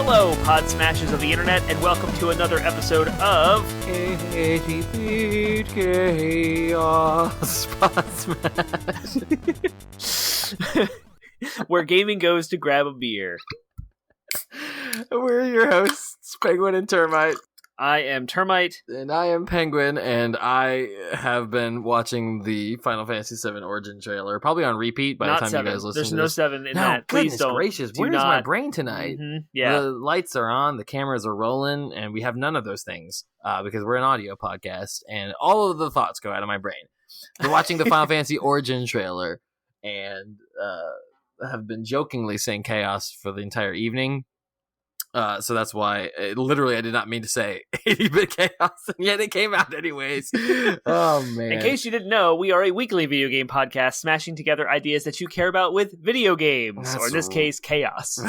Hello, Pod Smashers of the Internet, and welcome to another episode of... Chaos Pod Smash. where gaming goes to grab a beer. We're your hosts, Penguin and Termite. I am Termite. And I am Penguin, and I have been watching the Final Fantasy VII Origin trailer, probably on repeat by Not the time 7. you guys listen There's to no this. 7 in that. Please Goodness don't. gracious, Do where's not. my brain tonight? Yeah. The lights are on, the cameras are rolling, and we have none of those things because we're an audio podcast, and all of the thoughts go out of my brain. We're watching the Final Fantasy Origin trailer, and have been jokingly saying chaos for the entire evening. So that's why, literally, I did not mean to say 80-bit chaos, and yet it came out anyways. Oh, man. In case you didn't know, we are a weekly video game podcast smashing together ideas that you care about with video games, or in this case, chaos.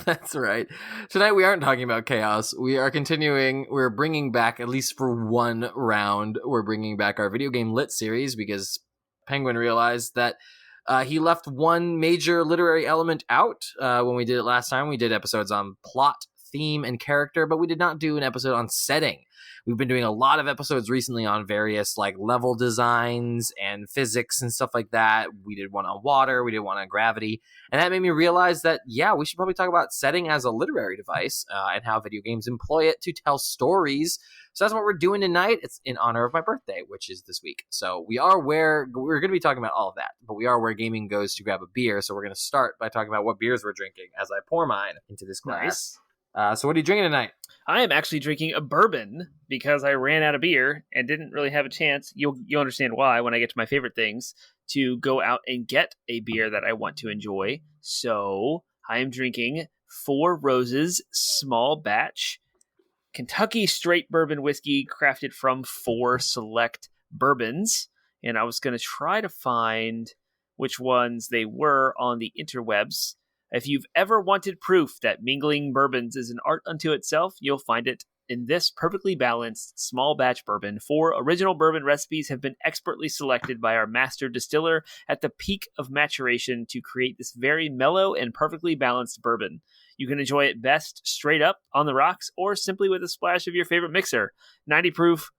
That's right. Tonight we aren't talking about chaos. We are continuing, we're bringing back, at least for one round, we're bringing back our video game lit series because Penguin realized that he left one major literary element out when we did it last time. We did episodes on plot, theme, and character, but we did not do an episode on setting. We've been doing a lot of episodes recently on various like level designs and physics and stuff like that. We did one on water, we did one on gravity, and that made me realize that, yeah, we should probably talk about setting as a literary device and how video games employ it to tell stories. So that's what we're doing tonight. It's in honor of my birthday, which is this week. So we're going to be talking about all of that, but we are where gaming goes to grab a beer. So we're going to start by talking about what beers we're drinking as I pour mine into this glass. Nice. So what are you drinking tonight? I am actually drinking a bourbon because I ran out of beer and didn't really have a chance. You'll understand why when I get to my favorite things, to go out and get a beer that I want to enjoy. So I am drinking Four Roses Small Batch Kentucky straight bourbon whiskey crafted from 4 select bourbons. And I was going to try to find which ones they were on the interwebs. If you've ever wanted proof that mingling bourbons is an art unto itself, you'll find it in this perfectly balanced small batch bourbon. 4 original bourbon recipes have been expertly selected by our master distiller at the peak of maturation to create this very mellow and perfectly balanced bourbon. You can enjoy it best straight up on the rocks or simply with a splash of your favorite mixer. 90 proof,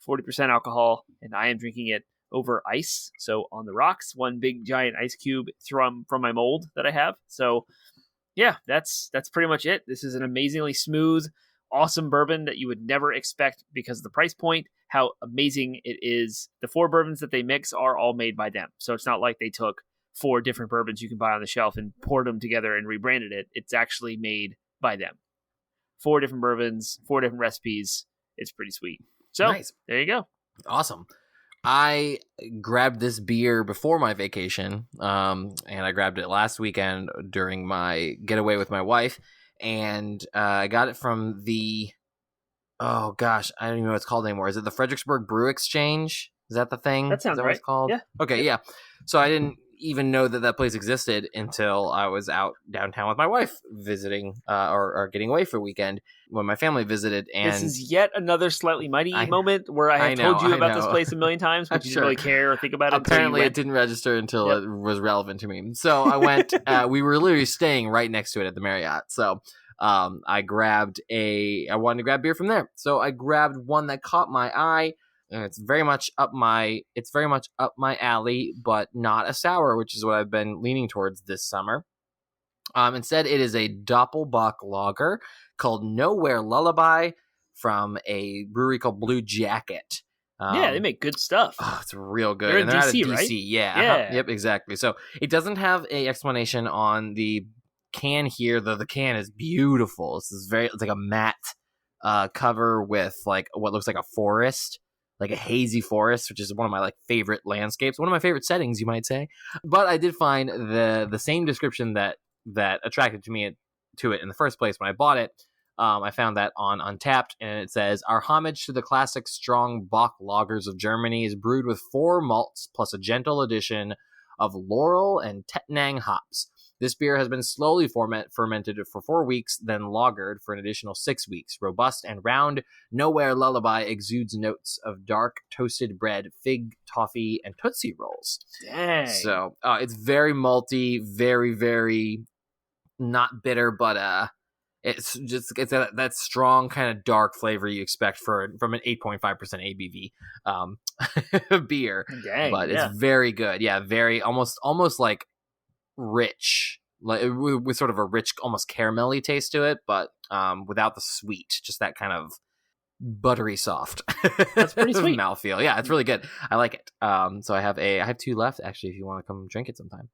40% alcohol, and I am drinking it over ice. So on the rocks, one big giant ice cube from my mold that I have. So yeah, that's pretty much it. This is an amazingly smooth, awesome bourbon that you would never expect because of the price point, how amazing it is. The 4 bourbons that they mix are all made by them. So it's not like they took 4 different bourbons you can buy on the shelf and poured them together and rebranded it. It's actually made by them. 4 different bourbons, 4 different recipes. It's pretty sweet. So nice. There you go. Awesome. I grabbed this beer before my vacation, and I grabbed it last weekend during my getaway with my wife, and I got it from the, oh gosh, I don't even know what it's called anymore. Is it the Fredericksburg Brew Exchange? Is that the thing? That sounds right. What it's called? Yeah. Okay, yeah. So I didn't even know that place existed until I was out downtown with my wife visiting or getting away for a weekend when my family visited. And this is yet another Slightly Mighty moment where I have told you about this place a million times, but you didn't really care or think about it. Apparently it didn't register until it was relevant to me. So I went, we were literally staying right next to it at the Marriott. So I wanted to grab beer from there. So I grabbed one that caught my eye. And it's very much up my alley, but not a sour, which is what I've been leaning towards this summer. Instead, it is a Doppelbock lager called Nowhere Lullaby from a brewery called Blue Jacket. Yeah, they make good stuff. Oh, it's real good. They're in DC, out of DC, right? Yeah. Yeah. Yep, exactly. So it doesn't have a explanation on the can here, though the can is beautiful. It's like a matte cover with like what looks like a forest. Like a hazy forest, which is one of my like favorite landscapes, one of my favorite settings, you might say. But I did find the same description that attracted me to it in the first place when I bought it. I found that on Untapped, and it says, "Our homage to the classic strong Bock lagers of Germany is brewed with 4 malts plus a gentle addition of laurel and Tettnang hops. This beer has been slowly fermented for 4 weeks, then lagered for an additional 6 weeks. Robust and round, Nowhere Lullaby exudes notes of dark toasted bread, fig, toffee, and Tootsie Rolls." Dang. So it's very malty, very, very not bitter, but It's that strong kind of dark flavor you expect from an 8.5% ABV beer. Dang, but yeah. it's very good. Yeah, very almost like rich, like with sort of a rich, almost caramelly taste to it, but without the sweet, just that kind of buttery soft. That's pretty sweet. Mouthfeel. Yeah, it's really good. I like it. So I have 2 left actually. If you want to come drink it sometime,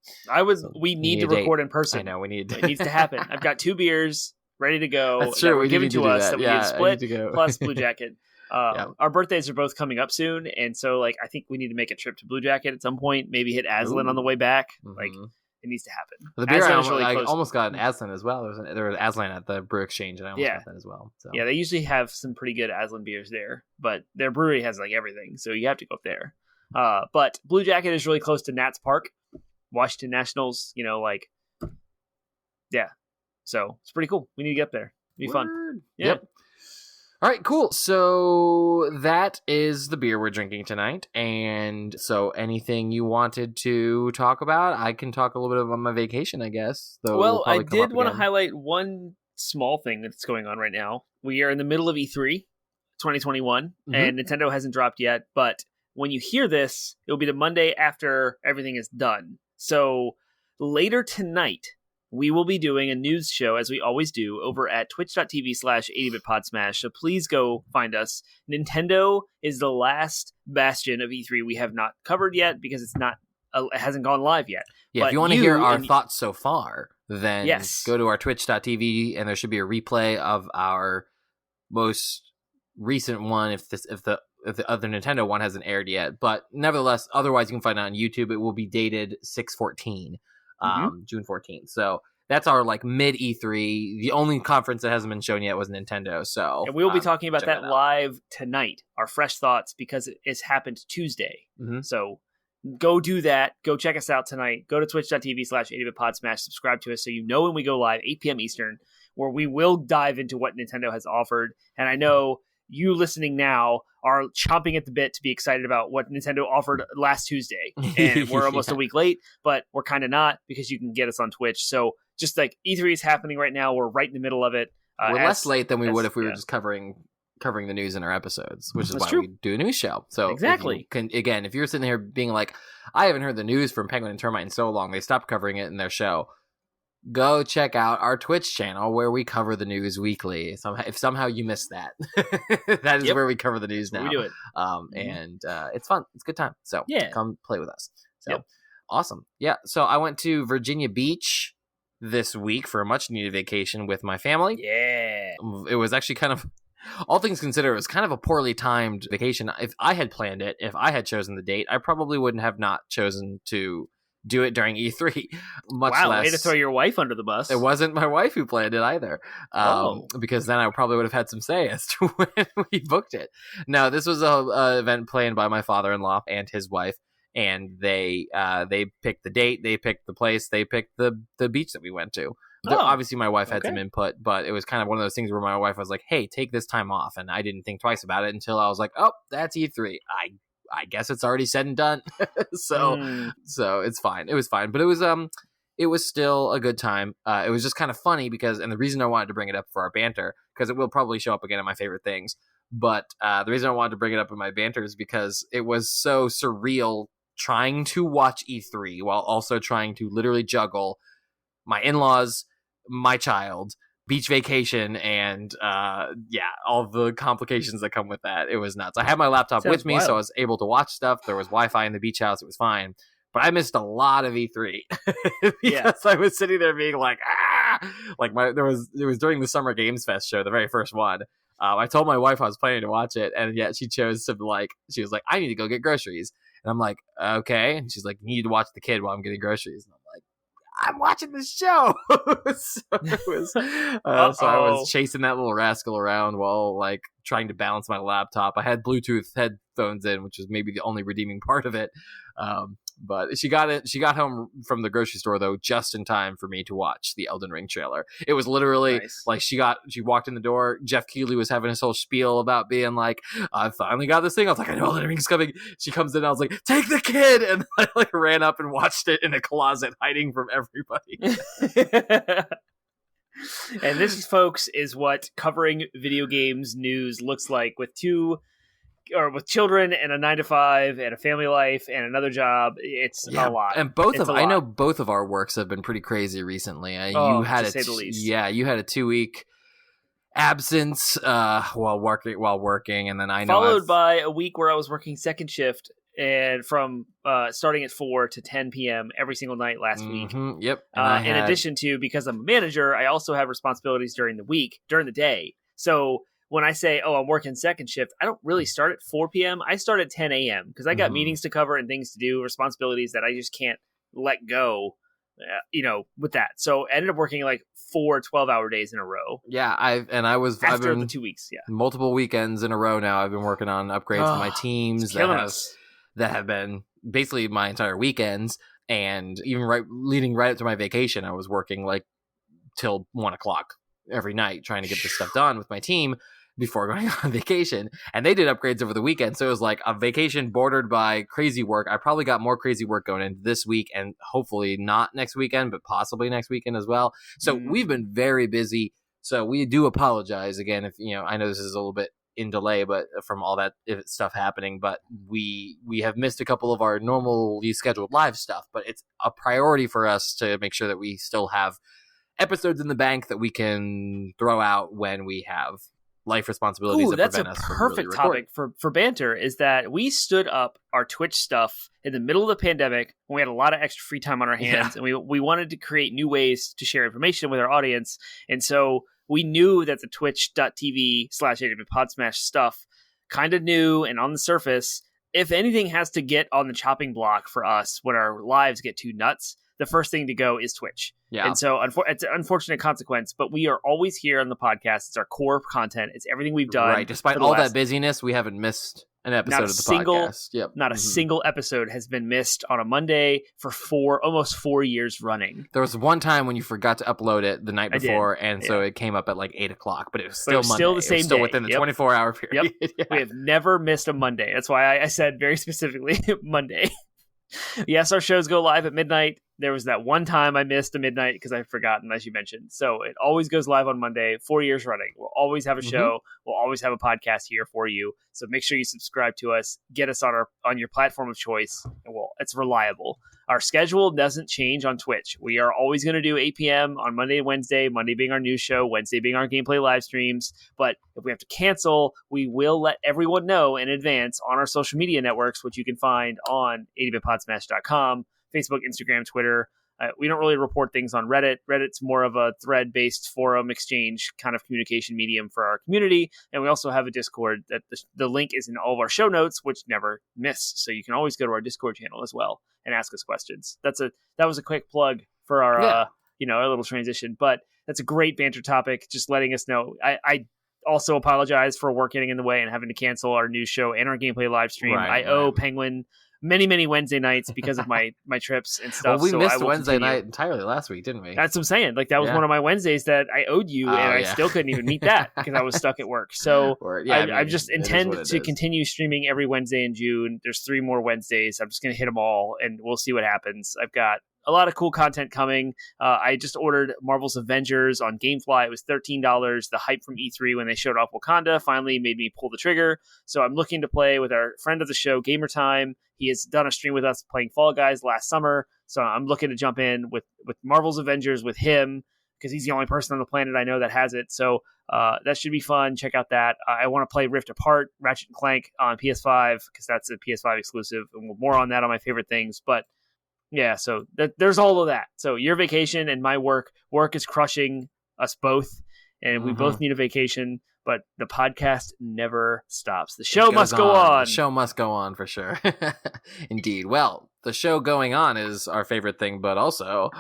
we need to record in person. I know we need. It needs to happen. I've got 2 beers ready to go. That's true. That were given to us that we need to split. To plus Blue Jacket. Our birthdays are both coming up soon, and so like I think we need to make a trip to Blue Jacket at some point. Maybe hit Aslan on the way back. Like it needs to happen. The beer I almost got an Aslan as well. There was Aslan at the Brew Exchange, and I almost got that as well. So. Yeah, they usually have some pretty good Aslan beers there, but their brewery has like everything, so you have to go up there. But Blue Jacket is really close to Nats Park, Washington Nationals. So it's pretty cool. We need to get up there. It'd be fun. Yeah. Yep. All right, cool. So that is the beer we're drinking tonight. And so anything you wanted to talk about? I can talk a little bit about my vacation, I guess. Well, I did want to highlight one small thing that's going on right now. We are in the middle of E3 2021, and Nintendo hasn't dropped yet. But when you hear this, it will be the Monday after everything is done. So later tonight, we will be doing a news show, as we always do, over at twitch.tv/80bitpodsmash. So please go find us. Nintendo is the last bastion of E3 we have not covered yet because it hasn't gone live yet. Yeah, but if you want to hear our thoughts so far, then go to our twitch.tv and there should be a replay of our most recent one if the other Nintendo one hasn't aired yet. But nevertheless, otherwise you can find it on YouTube. It will be dated 6/14. June 14th. So that's our like mid E3. The only conference that hasn't been shown yet was Nintendo. So and we'll be talking about that live tonight. Our fresh thoughts because it's happened Tuesday. So go do that. Go check us out tonight. Go to twitch.tv/80bitpodsmash. Subscribe to us so you know when we go live 8 p.m. Eastern, where we will dive into what Nintendo has offered. And I know you listening now are chomping at the bit to be excited about what Nintendo offered last Tuesday. And we're almost a week late, but we're kind of not because you can get us on Twitch. So just like E3 is happening right now, we're right in the middle of it. We're less late than we would if we were just covering the news in our episodes, which is why we do a news show. So exactly. If you're sitting here being like, I haven't heard the news from Penguin and Termite in so long, they stopped covering it in their show. Go check out our Twitch channel where we cover the news weekly. If somehow you missed that, that is where we cover the news now. We do it. And it's fun. It's a good time. So come play with us. So awesome. Yeah. So I went to Virginia Beach this week for a much needed vacation with my family. Yeah. It was actually kind of, all things considered, it was kind of a poorly timed vacation. If I had planned it, if I had chosen the date, I probably wouldn't have not chosen to do it during E3. Much less. Way to throw your wife under the bus. It wasn't my wife who planned it either. Because then I probably would have had some say as to when we booked it. No, this was a event planned by my father-in-law and his wife, and they picked the date, they picked the place, they picked the beach that we went to. Obviously, my wife had some input, but it was kind of one of those things where my wife was like, "Hey, take this time off," and I didn't think twice about it until I was like, "Oh, that's E3. I guess it's already said and done." So it's fine. It was fine, but it was still a good time. It was just kind of funny because, and the reason I wanted to bring it up for our banter, because it will probably show up again in my favorite things. But the reason I wanted to bring it up in my banter is because it was so surreal trying to watch E3 while also trying to literally juggle my in-laws, my child, beach vacation, and all the complications that come with that. It was nuts. I had my laptop with me, so I was able to watch stuff. There was Wi-Fi in the beach house. It was fine. But I missed a lot of E3 because I was sitting there being like, like it was during the Summer Games Fest show, the very first one. I told my wife I was planning to watch it, and yet she chose to she was like, I need to go get groceries. And I'm like, okay. And she's like, you need to watch the kid while I'm getting groceries. And I'm like, I'm watching this show. So I was chasing that little rascal around while like trying to balance my laptop. I had Bluetooth headphones in, which was maybe the only redeeming part of it. But she got home from the grocery store though just in time for me to watch the Elden Ring trailer. It was literally like she walked in the door. Jeff Keighley was having his whole spiel about being like, I finally got this thing. I was like, I know Elden Ring's coming. She comes in, I was like, take the kid, and I like ran up and watched it in a closet, hiding from everybody. And this, folks, is what covering video games news looks like with children and a 9 to 5 and a family life and another job. It's a lot. And I know both of our works have been pretty crazy recently. You had to say the least. You had a 2-week absence while working, and then I know followed by a week where I was working second shift and from starting at 4 to 10 p.m. every single night last week. Yep. In addition to, because I'm a manager, I also have responsibilities during the day. So when I say, I'm working second shift, I don't really start at 4 p.m. I start at 10 a.m. because I got meetings to cover and things to do, responsibilities that I just can't let go, with that. So I ended up working like 4 12-hour days in a row. Yeah, I've been the 2 weeks. Yeah, multiple weekends in a row now. I've been working on upgrades to my teams that have been basically my entire weekends, and even leading right up to my vacation, I was working like till 1 o'clock every night trying to get this stuff done with my team before going on vacation. And they did upgrades over the weekend, so it was like a vacation bordered by crazy work. I probably got more crazy work going into this week, and hopefully not next weekend, but possibly next weekend as well. So we've been very busy. So we do apologize again if I know this is a little bit in delay, but from all that stuff happening, but we have missed a couple of our normally scheduled live stuff. But it's a priority for us to make sure that we still have episodes in the bank that we can throw out when we have life responsibilities. That's a perfect topic for banter, is that we stood up our Twitch stuff in the middle of the pandemic when we had a lot of extra free time on our hands, and we wanted to create new ways to share information with our audience. And so we knew that the twitch.tv/8-bit-podsmash stuff kind of new and on the surface. If anything has to get on the chopping block for us when our lives get too nuts, the first thing to go is Twitch. Yeah. And so it's an unfortunate consequence, but we are always here on the podcast. It's our core content. It's everything we've done. Right. Despite all that busyness, we haven't missed an episode of the podcast. Yep. Not a single episode has been missed on a Monday for almost 4 years running. There was one time when you forgot to upload it the night before, and so it came up at like 8 o'clock, but it was still Monday. Still the same day. Still within the 24-hour period. Yep. Yeah. We have never missed a Monday. That's why I said very specifically Monday. Yes, our shows go live at midnight. There was that one time I missed a midnight because I've forgotten, as you mentioned. So it always goes live on Monday, 4 years running. We'll always have a show. We'll always have a podcast here for you. So make sure you subscribe to us. Get us on your platform of choice. And it's reliable. Our schedule doesn't change on Twitch. We are always going to do 8 p.m. on Monday and Wednesday, Monday being our news show, Wednesday being our gameplay live streams. But if we have to cancel, we will let everyone know in advance on our social media networks, which you can find on 80bitpodsmash.com, Facebook, Instagram, Twitter. We don't really report things on Reddit. Reddit's more of a thread-based forum exchange kind of communication medium for our community. And we also have a Discord that the link is in all of our show notes, which never miss. So you can always go to our Discord channel as well and ask us questions. That was a quick plug for our our little transition. But that's a great banter topic. Just letting us know. I also apologize for work getting in the way and having to cancel our news show and our gameplay live stream. I owe Penguin many Wednesday nights because of my trips and stuff. Well, we missed Wednesday night entirely last week, didn't we? That's what I'm saying. Like, that was one of my Wednesdays that I owed you, and I still couldn't even meet that because I was stuck at work. So I just intend to continue streaming every Wednesday in June. There's 3 more Wednesdays. I'm just going to hit them all, and we'll see what happens. I've got a lot of cool content coming. I just ordered Marvel's Avengers on GameFly. It was $13. The hype from E3 when they showed off Wakanda finally made me pull the trigger. So I'm looking to play with our friend of the show, Gamer Time. He has done a stream with us playing Fall Guys last summer. So I'm looking to jump in with Marvel's Avengers with him because he's the only person on the planet I know that has it. So that should be fun. Check out that. I want to play Rift Apart, Ratchet & Clank on PS5 because that's a PS5 exclusive. And more on that on my favorite things. But yeah, so there's all of that. So your vacation and my work is crushing us both, and we both need a vacation, but the podcast never stops. The show must go on. The show must go on for sure. Indeed. Well, the show going on is our favorite thing, but also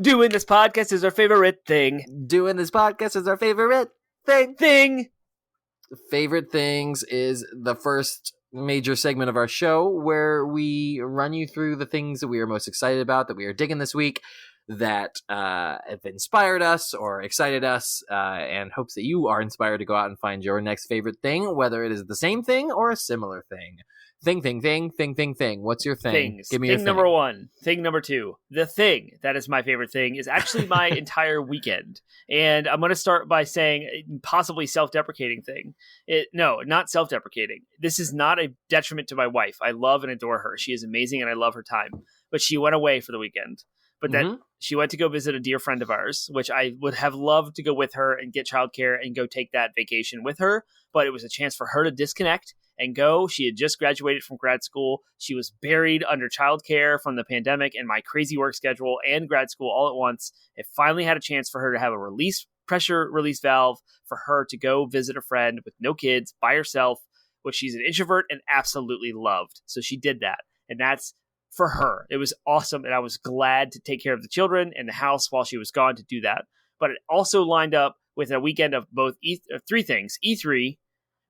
doing this podcast is our favorite thing. Doing this podcast is our favorite thing. Favorite things is the first major segment of our show where we run you through the things that we are most excited about, that we are digging this week, that have inspired us or excited us, and hopes that you are inspired to go out and find your next favorite thing, whether it is the same thing or a similar thing. Thing. What's your thing? Things. Give me your thing thing. number one. Thing number two. The thing that is my favorite thing is actually my entire weekend. And I'm going to start by saying possibly self-deprecating thing. No, not self-deprecating. This is not a detriment to my wife. I love and adore her. She is amazing and I love her time. But she went away for the weekend. But then she went to go visit a dear friend of ours, which I would have loved to go with her and get childcare and go take that vacation with her. But it was a chance for her to disconnect and go. She had just graduated from grad school. She was buried under childcare from the pandemic and my crazy work schedule and grad school all at once. It finally had a chance for her to have a pressure release valve for her to go visit a friend with no kids by herself, which she's an introvert and absolutely loved. So she did that. And that's for her. It was awesome. And I was glad to take care of the children and the house while she was gone to do that. But it also lined up with a weekend of both three things: E3,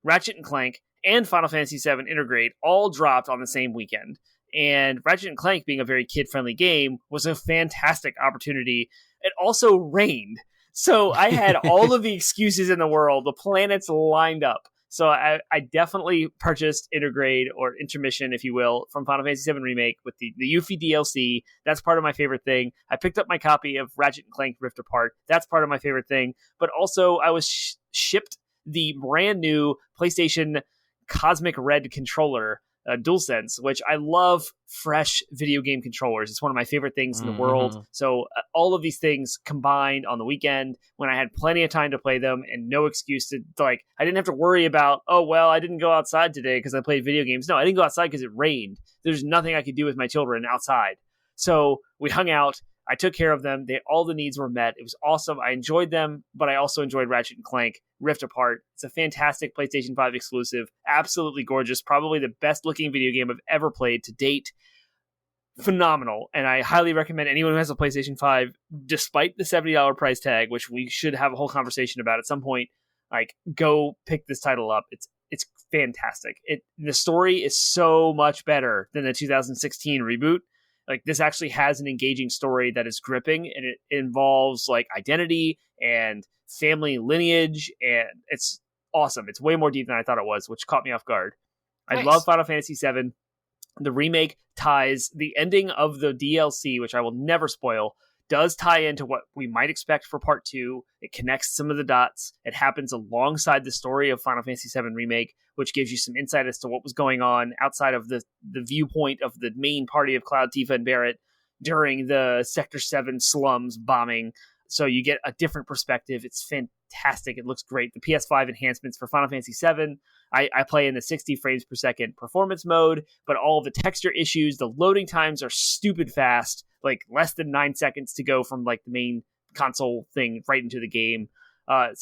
Ratchet and Clank, and Final Fantasy VII Intergrade all dropped on the same weekend. And Ratchet and Clank, being a very kid-friendly game, was a fantastic opportunity. It also rained. So I had all of the excuses in the world. The planets lined up. So I definitely purchased Intergrade, or Intermission, if you will, from Final Fantasy VII Remake with the Yuffie DLC. That's part of my favorite thing. I picked up my copy of Ratchet and Clank Rift Apart. That's part of my favorite thing. But also I was shipped the brand new PlayStation Cosmic Red controller, DualSense, which I love fresh video game controllers. It's one of my favorite things in the world. So all of these things combined on the weekend when I had plenty of time to play them and no excuse to, like, I didn't have to worry about, oh, well, I didn't go outside today because I played video games. No, I didn't go outside because it rained. There's nothing I could do with my children outside. So we hung out. I took care of them. All the needs were met. It was awesome. I enjoyed them, but I also enjoyed Ratchet and Clank Rift Apart. It's a fantastic PlayStation 5 exclusive. Absolutely gorgeous. Probably the best looking video game I've ever played to date. Phenomenal. And I highly recommend anyone who has a PlayStation 5, despite the $70 price tag, which we should have a whole conversation about at some point, like, go pick this title up. It's fantastic. The story is so much better than the 2016 reboot. Like, this actually has an engaging story that is gripping, and it involves, like, identity and family lineage, and it's awesome. It's way more deep than I thought it was, which caught me off guard. Nice. I love Final Fantasy VII. The remake ties the ending of the DLC, which I will never spoil, does tie into what we might expect for Part 2. It connects some of the dots. It happens alongside the story of Final Fantasy VII Remake, which gives you some insight as to what was going on outside of the viewpoint of the main party of Cloud, Tifa, and Barrett during the Sector 7 slums bombing. So you get a different perspective. It's fantastic. It looks great. The PS5 enhancements for Final Fantasy VII, I play in the 60 frames per second performance mode, but all of the texture issues, the loading times are stupid fast, like less than 9 seconds to go from, like, the main console thing right into the game. But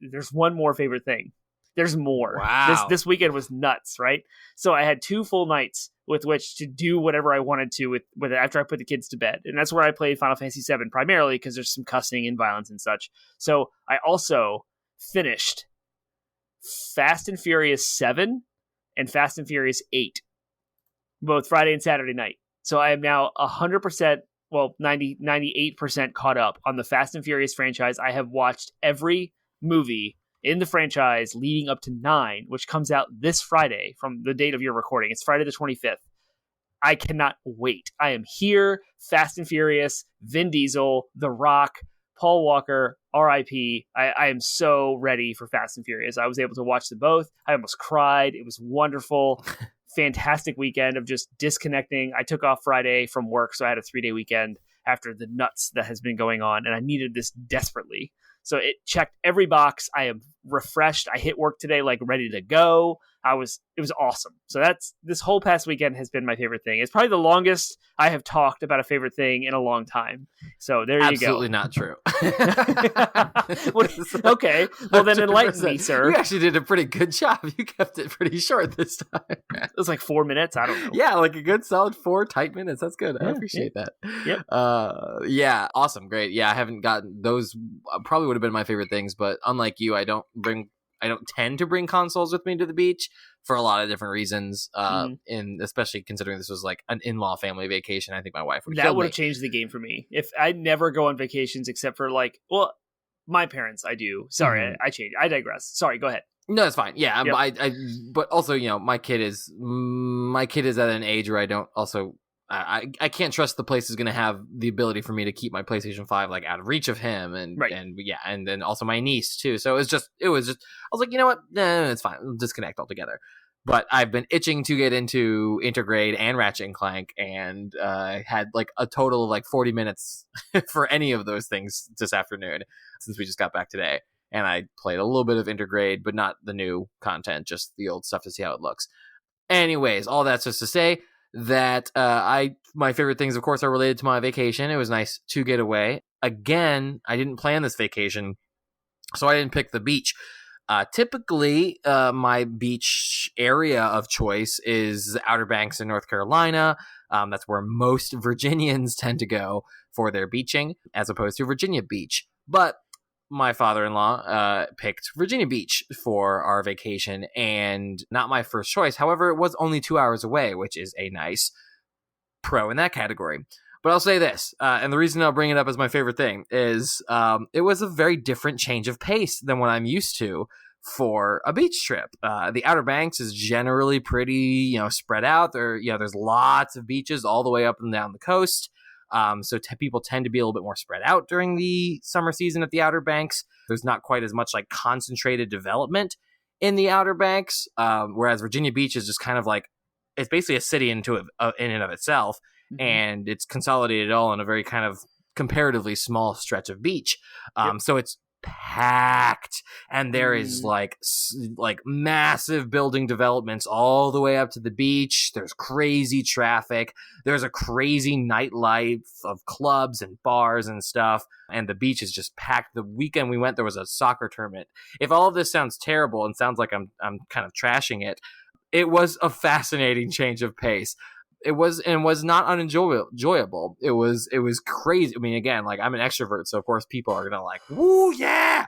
there's one more favorite thing. There's more. Wow. This weekend was nuts, right? So I had 2 full nights with which to do whatever I wanted to with it after I put the kids to bed. And that's where I played Final Fantasy VII primarily, because there's some cussing and violence and such. So I also finished Fast and Furious 7 and Fast and Furious 8, both Friday and Saturday night. So I am now 100%, 98% caught up on the Fast and Furious franchise. I have watched every movie in the franchise leading up to 9, which comes out this Friday from the date of your recording. It's Friday the 25th. I cannot wait. I am here. Fast and Furious, Vin Diesel, The Rock, Paul Walker, R.I.P. I am so ready for Fast and Furious. I was able to watch them both. I almost cried. It was wonderful. Fantastic weekend of just disconnecting. I took off Friday from work, so I had a 3-day weekend after the nuts that has been going on, and I needed this desperately. So it checked every box. I am refreshed. I hit work today, like, ready to go. It was awesome. So this whole past weekend has been my favorite thing. It's probably the longest I have talked about a favorite thing in a long time. So there you go. Absolutely not true. Okay. Well, then enlighten me, sir. You actually did a pretty good job. You kept it pretty short this time. It was like 4 minutes. I don't know. Yeah, like a good solid 4 tight minutes. That's good. I appreciate that. Yep. Yeah, awesome. Great. Yeah, I haven't gotten those. Probably would have been my favorite things, but unlike you, I don't tend to bring consoles with me to the beach for a lot of different reasons. And especially considering this was like an in-law family vacation, I think my wife would have changed the game for me. If I never go on vacations except for, like, well, my parents, I do. Sorry, I changed. I digress. Sorry, go ahead. No, it's fine. Yeah, Yep. but also, you know, my kid is at an age where I don't also. I can't trust the place is going to have the ability for me to keep my PlayStation 5 like out of reach of him, and Right. and yeah, and then also my niece too. So it was just I was like, you know what, it's fine, we'll disconnect altogether. But I've been itching to get into Intergrade and Ratchet and Clank, and had like a total of like 40 minutes for any of those things this afternoon since we just got back today. And I played a little bit of Intergrade, but not the new content, just the old stuff to see how it looks. Anyways, all that's just to say that my favorite things, of course, are related to my vacation. It was nice to get away. Again, I didn't plan this vacation, so I didn't pick the beach. Typically, my beach area of choice is the Outer Banks in North Carolina. That's where most Virginians tend to go for their beaching, as opposed to Virginia Beach. But my father-in-law picked Virginia Beach for our vacation, and not my first choice. However, it was only 2 hours away, which is a nice pro in that category. But I'll say this, and the reason I'll bring it up as my favorite thing is it was a very different change of pace than what I'm used to for a beach trip. The Outer Banks is generally pretty, spread out. There's lots of beaches all the way up and down the coast. So people tend to be a little bit more spread out during the summer season at the Outer Banks. There's not quite as much like concentrated development in the Outer Banks, whereas Virginia Beach is just kind of like, it's basically a city in and of itself, and it's consolidated all in a very kind of comparatively small stretch of beach. So it's packed, and there is like massive building developments all the way up to the beach. There's crazy traffic. There's a crazy nightlife of clubs and bars and stuff, and the beach is just packed. The weekend we went, there was a soccer tournament. If all of this sounds terrible and sounds like I'm kind of trashing it, it was a fascinating change of pace. It was not unenjoyable. It was crazy. I mean, again, like, I'm an extrovert, so of course people are gonna like, woo, yeah.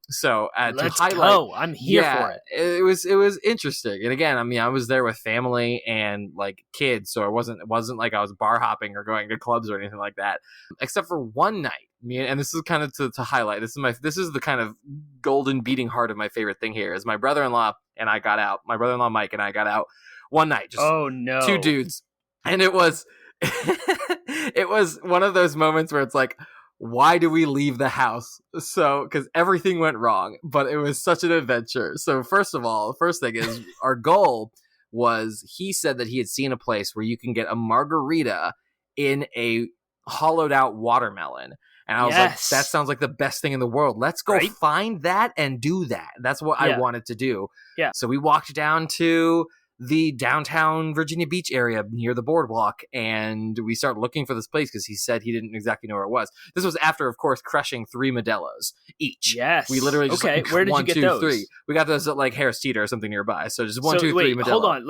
So let's to highlight, go. I'm here for it. It was interesting. And again, I mean, I was there with family and like kids, so it wasn't like I was bar hopping or going to clubs or anything like that, except for one night. And this is kind of to highlight. This is the kind of golden beating heart of my favorite thing here. Is my brother-in-law Mike and I got out one night, just two dudes, and it was it was one of those moments where it's like, why do we leave the house? So, because everything went wrong, but it was such an adventure. So first of all, the first thing is our goal was, he said that he had seen a place where you can get a margarita in a hollowed out watermelon. And I was like, that sounds like the best thing in the world. Let's go find that and do that. That's what I wanted to do. Yeah. So we walked down to the downtown Virginia Beach area near the boardwalk, and we started looking for this place because he said he didn't exactly know where it was. This was after, of course, crushing 3 Modelo's each. Yes. We literally just where did you get those? 3. We got those at like Harris Teeter or something nearby. So just 1, 2, 3 Modelo. Hold on.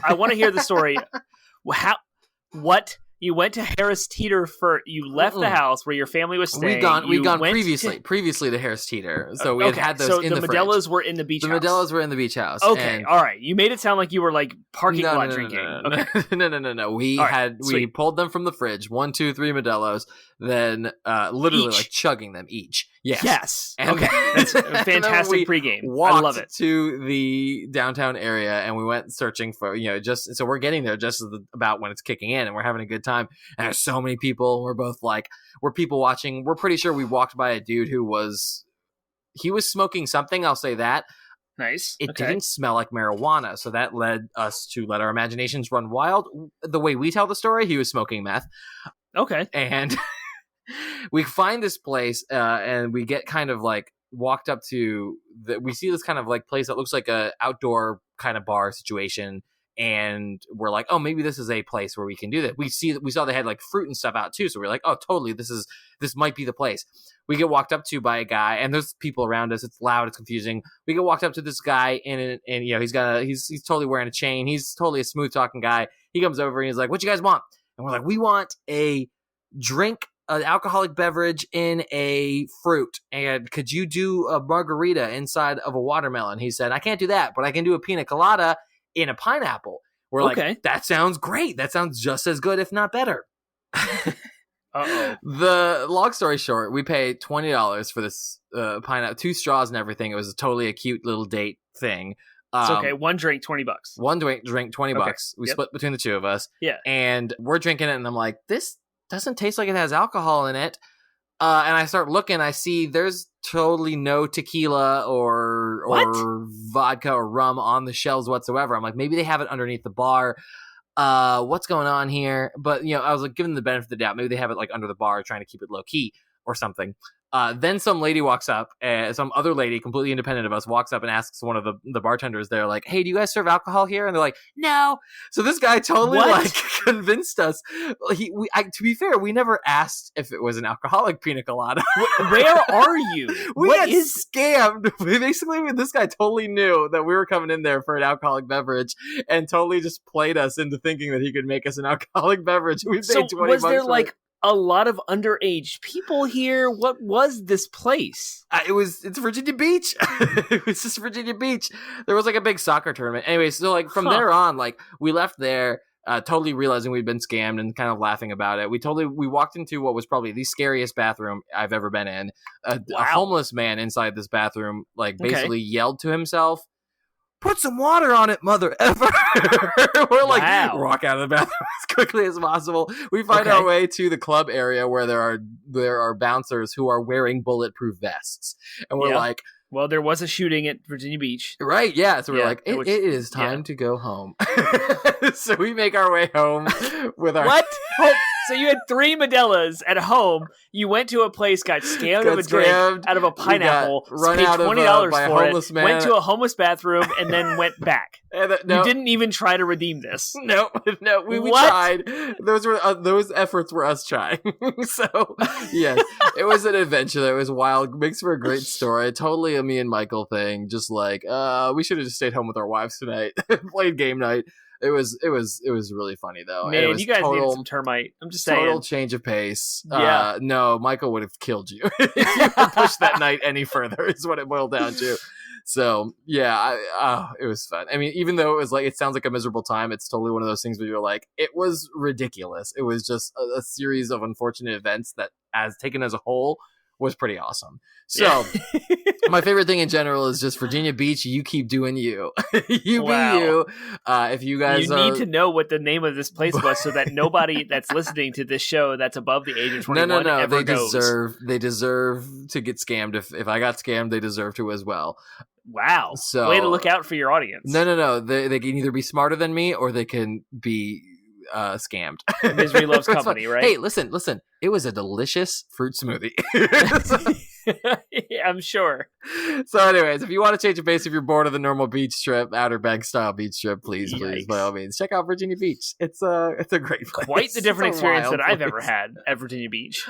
I want to hear the story. What? You went to Harris Teeter you left the house where your family was staying. We'd gone previously to Harris Teeter. So we had those in the fridge. The Modelo's were in the beach house. The Modelo's were in the beach house. Okay, all right. You made it sound like you were like parking lot drinking. No. We pulled them from the fridge. 1, 2, 3 Modelo's. Then literally like chugging them each. Yes. Okay. That's a fantastic pregame. I love it. To the downtown area, and we went searching for, so we're getting there just about when it's kicking in, and we're having a good time. And there's so many people. We're both like, we're people watching. We're pretty sure we walked by a dude who was smoking something. I'll say that. Nice. It didn't smell like marijuana, so that led us to let our imaginations run wild. The way we tell the story, he was smoking meth. Okay. And we find this place, and we get kind of like walked up to we see this kind of like place that looks like a outdoor kind of bar situation, and we're like, oh, maybe this is a place where we can do that. We saw they had like fruit and stuff out too, so we're like, oh, totally, this might be the place. We get walked up to by a guy, and there's people around us. It's loud, it's confusing. We get walked up to this guy, and he's totally wearing a chain. He's totally a smooth talking guy. He comes over and he's like, what you guys want? And we're like, we want a drink, an alcoholic beverage in a fruit, and could you do a margarita inside of a watermelon? He said, I can't do that, but I can do a pina colada in a pineapple. We're like, that sounds great. That sounds just as good, if not better. Uh-oh. The long story short, we paid $20 for this pineapple, 2 straws and everything. It was totally a cute little date thing. It's okay. One drink, $20. One drink, $20. Okay. We Yep. split between the two of us. Yeah. And we're drinking it, and I'm like, this doesn't taste like it has alcohol in it. And I start looking, I see there's totally no tequila or vodka or rum on the shelves whatsoever. I'm like, maybe they have it underneath the bar. What's going on here? But, I was like, giving the benefit of the doubt. Maybe they have it like under the bar, trying to keep it low key or something. Then some lady walks up, some other lady, completely independent of us, walks up and asks one of the bartenders there, like, hey, do you guys serve alcohol here? And they're like, no. So this guy totally convinced us. To be fair, we never asked if it was an alcoholic pina colada. Where are you? We got scammed. Basically, this guy totally knew that we were coming in there for an alcoholic beverage and totally just played us into thinking that he could make us an alcoholic beverage. We paid $20 was there for it. A lot of underage people here? What was this place? It's Virginia Beach. It was just Virginia Beach. There was like a big soccer tournament. Anyway, so like from there on, like we left there, totally realizing we'd been scammed and kind of laughing about it. We walked into what was probably the scariest bathroom I've ever been in. A homeless man inside this bathroom, like basically yelled to himself, put some water on it, mother ever. We're like, walk out of the bathroom as quickly as possible. We find our way to the club area where there are bouncers who are wearing bulletproof vests. And we're like, well, there was a shooting at Virginia Beach. Right, yeah. So we're like, it is time to go home. So we make our way home with our... What? So you had 3 Modelas at home. You went to a place, got scammed out of a drink, out of a pineapple, paid $20 for it, went to a homeless bathroom, and then went back. You didn't even try to redeem this. No, we tried. Those efforts were us trying. So, yes, it was an adventure. It was wild. Makes for a great story. Totally a me and Michael thing. Just like, we should have just stayed home with our wives tonight. Played game night. It was really funny though. Man, you guys needed some Termite. I'm just saying. Total change of pace. Yeah. No, Michael would have killed you if you pushed that night any further. Is what it boiled down to. So yeah, it was fun. I mean, even though it was like, it sounds like a miserable time, it's totally one of those things where you're like, it was ridiculous. It was just a series of unfortunate events that, as taken as a whole, was pretty awesome. So my favorite thing in general is just Virginia Beach. You keep doing you. You be you. If you guys need to know what the name of this place was so that nobody that's listening to this show that's above the age of 21 ever knows. They deserve to get scammed. If I got scammed, they deserve to as well. Wow. So way to look out for your audience. No. They can either be smarter than me or they can be scammed. Misery loves company, right? Hey, listen. It was a delicious fruit smoothie. Yeah, I'm sure. So anyways, if you want to change of pace, if you're bored of the normal beach trip, Outer Banks style beach trip, please, by all means, check out Virginia Beach. It's a great place. Quite the different experience that I've ever had at Virginia Beach.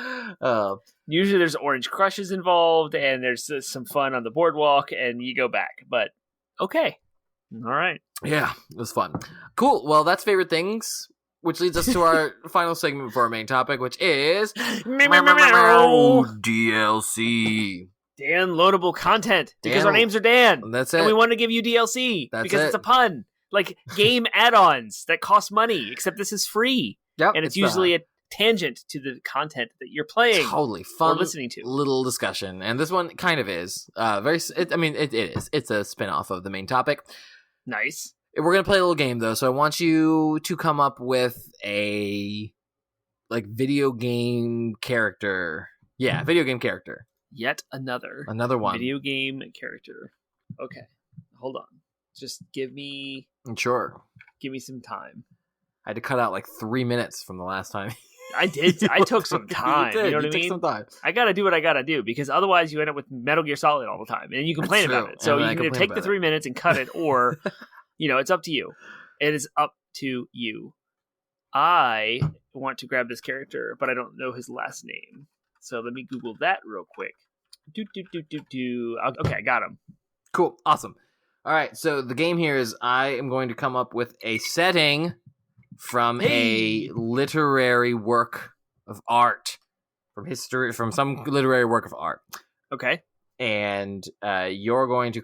Usually there's orange crushes involved, and there's some fun on the boardwalk, and you go back. But okay. All right. Yeah, it was fun. Cool. Well, that's favorite things. Which leads us to our final segment for our main topic, which is DLC. Downloadable content. Because our names are Dan. That's it. And we want to give you DLC. Because it's a pun. Like game add-ons that cost money, except this is free. Yep. And it's usually a tangent to the content that you're playing. Totally fun. Or listening to. Little discussion. And this one kind of is. It is. It's a spin-off of the main topic. Nice. We're going to play a little game, though, so I want you to come up with a, video game character. Yeah, video game character. Yet another. Another one. Video game character. Okay, hold on. Just give me... Sure. Give me some time. I had to cut out, 3 minutes from the last time. I did. I took some time. You know what I mean? Some time. I got to do what I got to do, because otherwise you end up with Metal Gear Solid all the time, and you complain about it. So you can either take the 3 minutes and cut it, or... it's up to you. It is up to you. I want to grab this character, but I don't know his last name. So let me Google that real quick. Okay, I got him. Cool. Awesome. All right. So the game here is I am going to come up with a setting from a literary work of art, from some literary work of art. Okay. And you're going to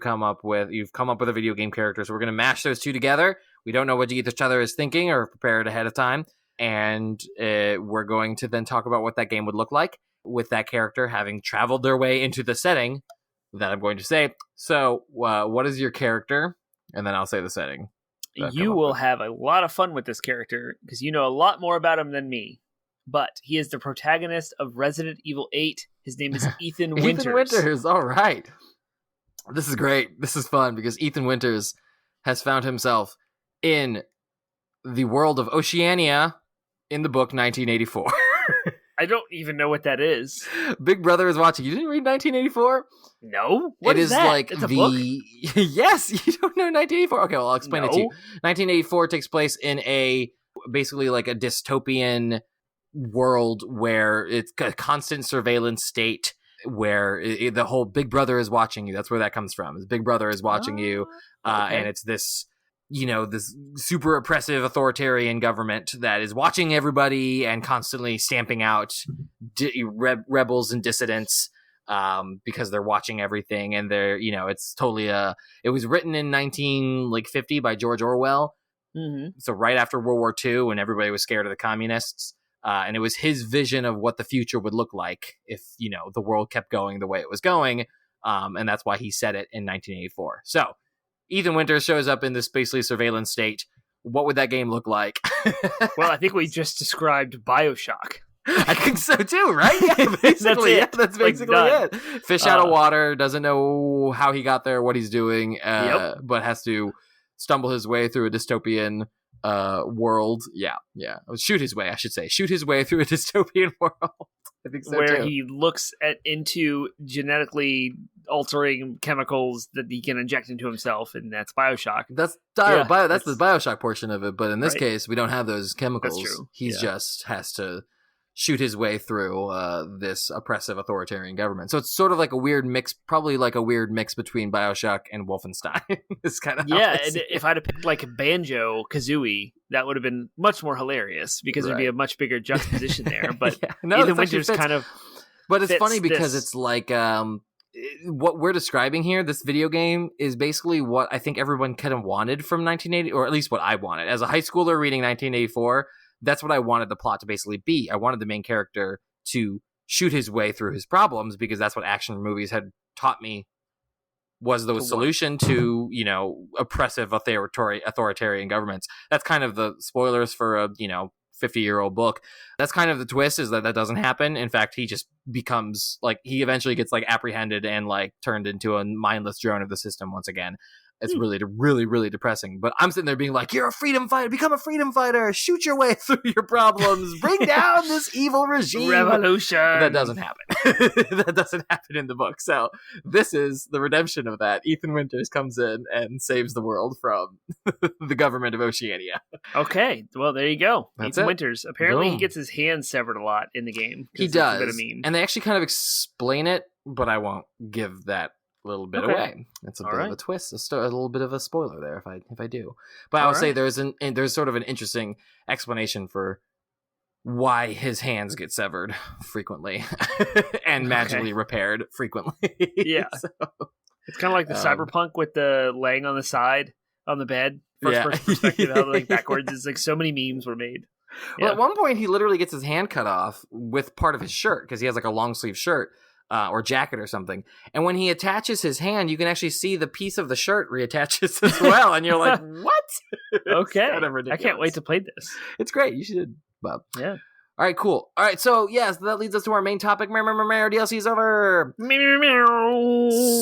you've come up with a video game character, so we're going to mash those two together. We don't know what each other is thinking or prepared ahead of time. and we're going to then talk about what that game would look like with that character having traveled their way into the setting that I'm going to say. So, what is your character? And then I'll say the setting. You will have a lot of fun with this character because you know a lot more about him than me. But he is the protagonist of Resident Evil 8. His name is Ethan Winters. Ethan Winters, all right. This is great. This is fun because Ethan Winters has found himself in the world of Oceania in the book 1984. I don't even know what that is. Big Brother is watching. You didn't read 1984? No. What is that? Like it's a book? Yes, you don't know 1984? Okay, well, I'll explain it to you. 1984 takes place in basically like a dystopian world where it's a constant surveillance state where the whole Big Brother is watching you. That's where that comes from. Is Big Brother is watching you. Okay. And it's this, this super oppressive authoritarian government that is watching everybody and constantly stamping out rebels and dissidents because they're watching everything. And they're, it's totally it was written in 1950 by George Orwell. Mm-hmm. So right after World War II, when everybody was scared of the communists. And it was his vision of what the future would look like if, the world kept going the way it was going. And that's why he said it in 1984. So Ethan Winters shows up in this basically surveillance state. What would that game look like? Well, I think we just described BioShock. I think so too, right? Yeah, basically. That's basically it. Fish out of water, doesn't know how he got there, what he's doing, but has to stumble his way through a dystopian world. Shoot his way through a dystopian world. I think so where too. He looks into genetically altering chemicals that he can inject into himself, and that's BioShock. That's the BioShock portion of it, but in this case we don't have those chemicals. That's true. He just has to shoot his way through this oppressive authoritarian government. So it's sort of like a weird mix, probably like a weird mix between BioShock and Wolfenstein. It's kind of and if I'd have picked like Banjo-Kazooie, that would have been much more hilarious because there'd be a much bigger juxtaposition there. But Ethan Winters kind of. But it's funny because it's like what we're describing here. This video game is basically what I think everyone kind of wanted from 1980, or at least what I wanted as a high schooler reading 1984. That's what I wanted the plot to basically be. I wanted the main character to shoot his way through his problems because that's what action movies had taught me was the solution to, oppressive authoritarian governments. That's kind of the spoilers for a, 50-year-old book. That's kind of the twist, is that doesn't happen. In fact, he just becomes he eventually gets apprehended and turned into a mindless drone of the system once again. It's really, really, really depressing. But I'm sitting there being like, you're a freedom fighter. Become a freedom fighter. Shoot your way through your problems. Bring down this evil regime. Revolution. That doesn't happen. That doesn't happen in the book. So this is the redemption of that. Ethan Winters comes in and saves the world from the government of Oceania. Okay. Well, there you go. That's Ethan it. Winters. Apparently he gets his hand severed a lot in the game. He does. A bit of meme. And they actually kind of explain it, but I won't give that little bit away. It's a bit of a twist, a little bit of a spoiler there if I do. But I would say there's sort of an interesting explanation for why his hands get severed frequently and magically repaired frequently. Yeah. So, it's kind of like the Cyberpunk with the laying on the side on the bed, first person perspective, how backwards. It's so many memes were made. Well, at one point he literally gets his hand cut off with part of his shirt because he has a long sleeve shirt. Or jacket or something. And when he attaches his hand, you can actually see the piece of the shirt reattaches as well. And you're like, what? Okay. Kind of I can't wait to play this. It's great. You should, Bob. Yeah. All right, cool. All right, so, yes, that leads us to our main topic. DLC's over.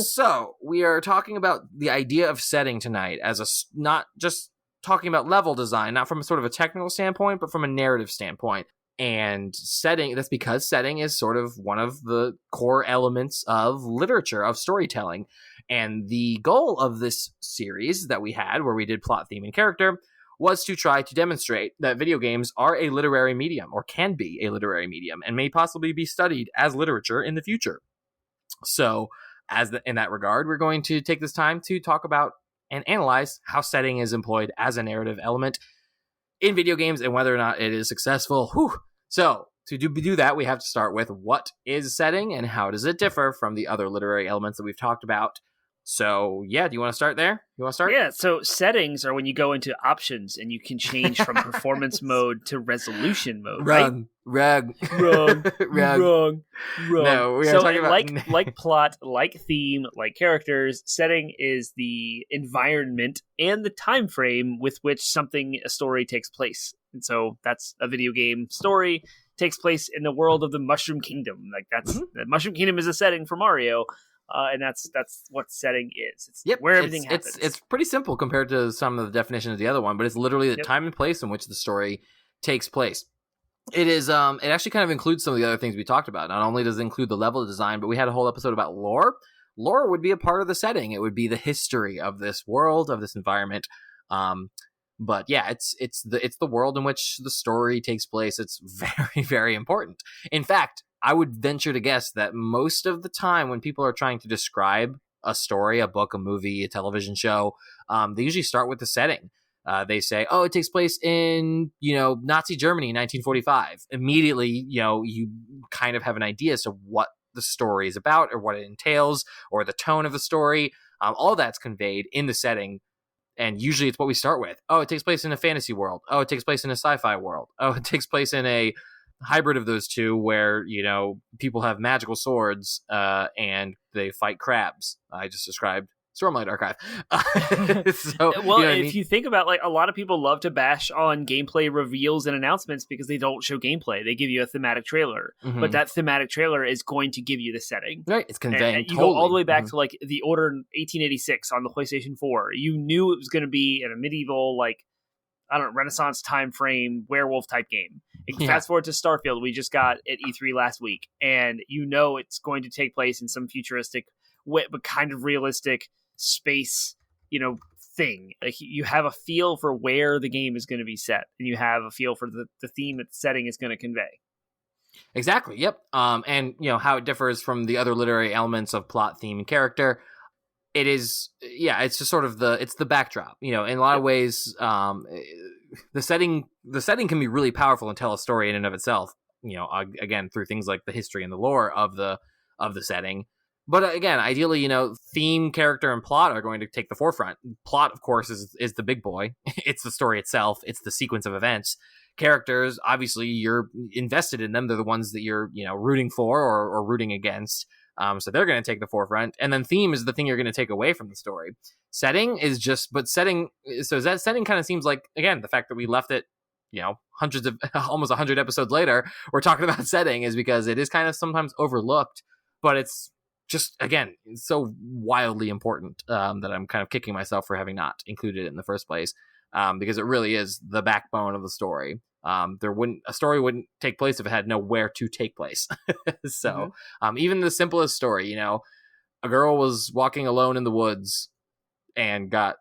So, we are talking about the idea of setting tonight as not just talking about level design, not from a sort of a technical standpoint, but from a narrative standpoint. And setting, that's because setting is sort of one of the core elements of literature, of storytelling. And the goal of this series that we had, where we did plot, theme, and character, was to try to demonstrate that video games are a literary medium, or can be a literary medium, and may possibly be studied as literature in the future. So, in that regard, we're going to take this time to talk about and analyze how setting is employed as a narrative element in video games and whether or not it is successful. So to do that, we have to start with what is setting and how does it differ from the other literary elements that we've talked about So, yeah, do you want to start there? You want to start? Yeah, so settings are when you go into options and you can change from performance mode to resolution mode, right? Wrong. Wrong. Wrong. No, we are So talking about... like plot, like theme, like characters, setting is the environment and the time frame with which a story takes place. And so that's a video game story takes place in the world of the Mushroom Kingdom. Like the Mushroom Kingdom is a setting for Mario. And that's what setting is. It's where everything happens. It's pretty simple compared to some of the definitions of the other one, but it's literally the time and place in which the story takes place. It is it actually kind of includes some of the other things we talked about. Not only does it include the level design, but we had a whole episode about lore. Lore would be a part of the setting. It would be the history of this world, of this environment. But yeah, it's the world in which the story takes place. It's very, very important. In fact, I would venture to guess that most of the time when people are trying to describe a story, a book, a movie, a television show, they usually start with the setting. They say, oh, it takes place in, Nazi Germany in 1945. Immediately, you kind of have an idea as to what the story is about or what it entails or the tone of the story. All that's conveyed in the setting. And usually it's what we start with. Oh, it takes place in a fantasy world. Oh, it takes place in a sci-fi world. Oh, it takes place in a hybrid of those two where, people have magical swords and they fight crabs. I just described Stormlight Archive. You think about, like, a lot of people love to bash on gameplay reveals and announcements because they don't show gameplay. They give you a thematic trailer, but that thematic trailer is going to give you the setting. Right, it's conveying. And you go all the way back to, like, The Order 1886 on the PlayStation 4. You knew it was going to be in a medieval, like, I don't know, Renaissance time frame werewolf type game. Fast forward to Starfield, we just got at E3 last week, and it's going to take place in some futuristic, but kind of realistic space, thing. Like, you have a feel for where the game is going to be set, and you have a feel for the theme that the setting is going to convey. Exactly. Yep. And how it differs from the other literary elements of plot, theme, and character. It is, it's just sort of it's the backdrop. In a lot of ways, the setting can be really powerful and tell a story in and of itself. Again, through things like the history and the lore of the setting. But again, ideally, theme, character, and plot are going to take the forefront. Plot, of course, is the big boy. It's the story itself. It's the sequence of events. Characters, obviously, you're invested in them. They're the ones that you're, rooting for or rooting against. So they're going to take the forefront. And then theme is the thing you're going to take away from the story. Setting is so that setting kind of seems like, again, the fact that we left it, hundreds of, almost 100 episodes later, we're talking about setting is because it is kind of sometimes overlooked, but it's just, again, so wildly important that I'm kind of kicking myself for having not included it in the first place, because it really is the backbone of the story. A story wouldn't take place if it had nowhere to take place. So, even the simplest story, a girl was walking alone in the woods and got,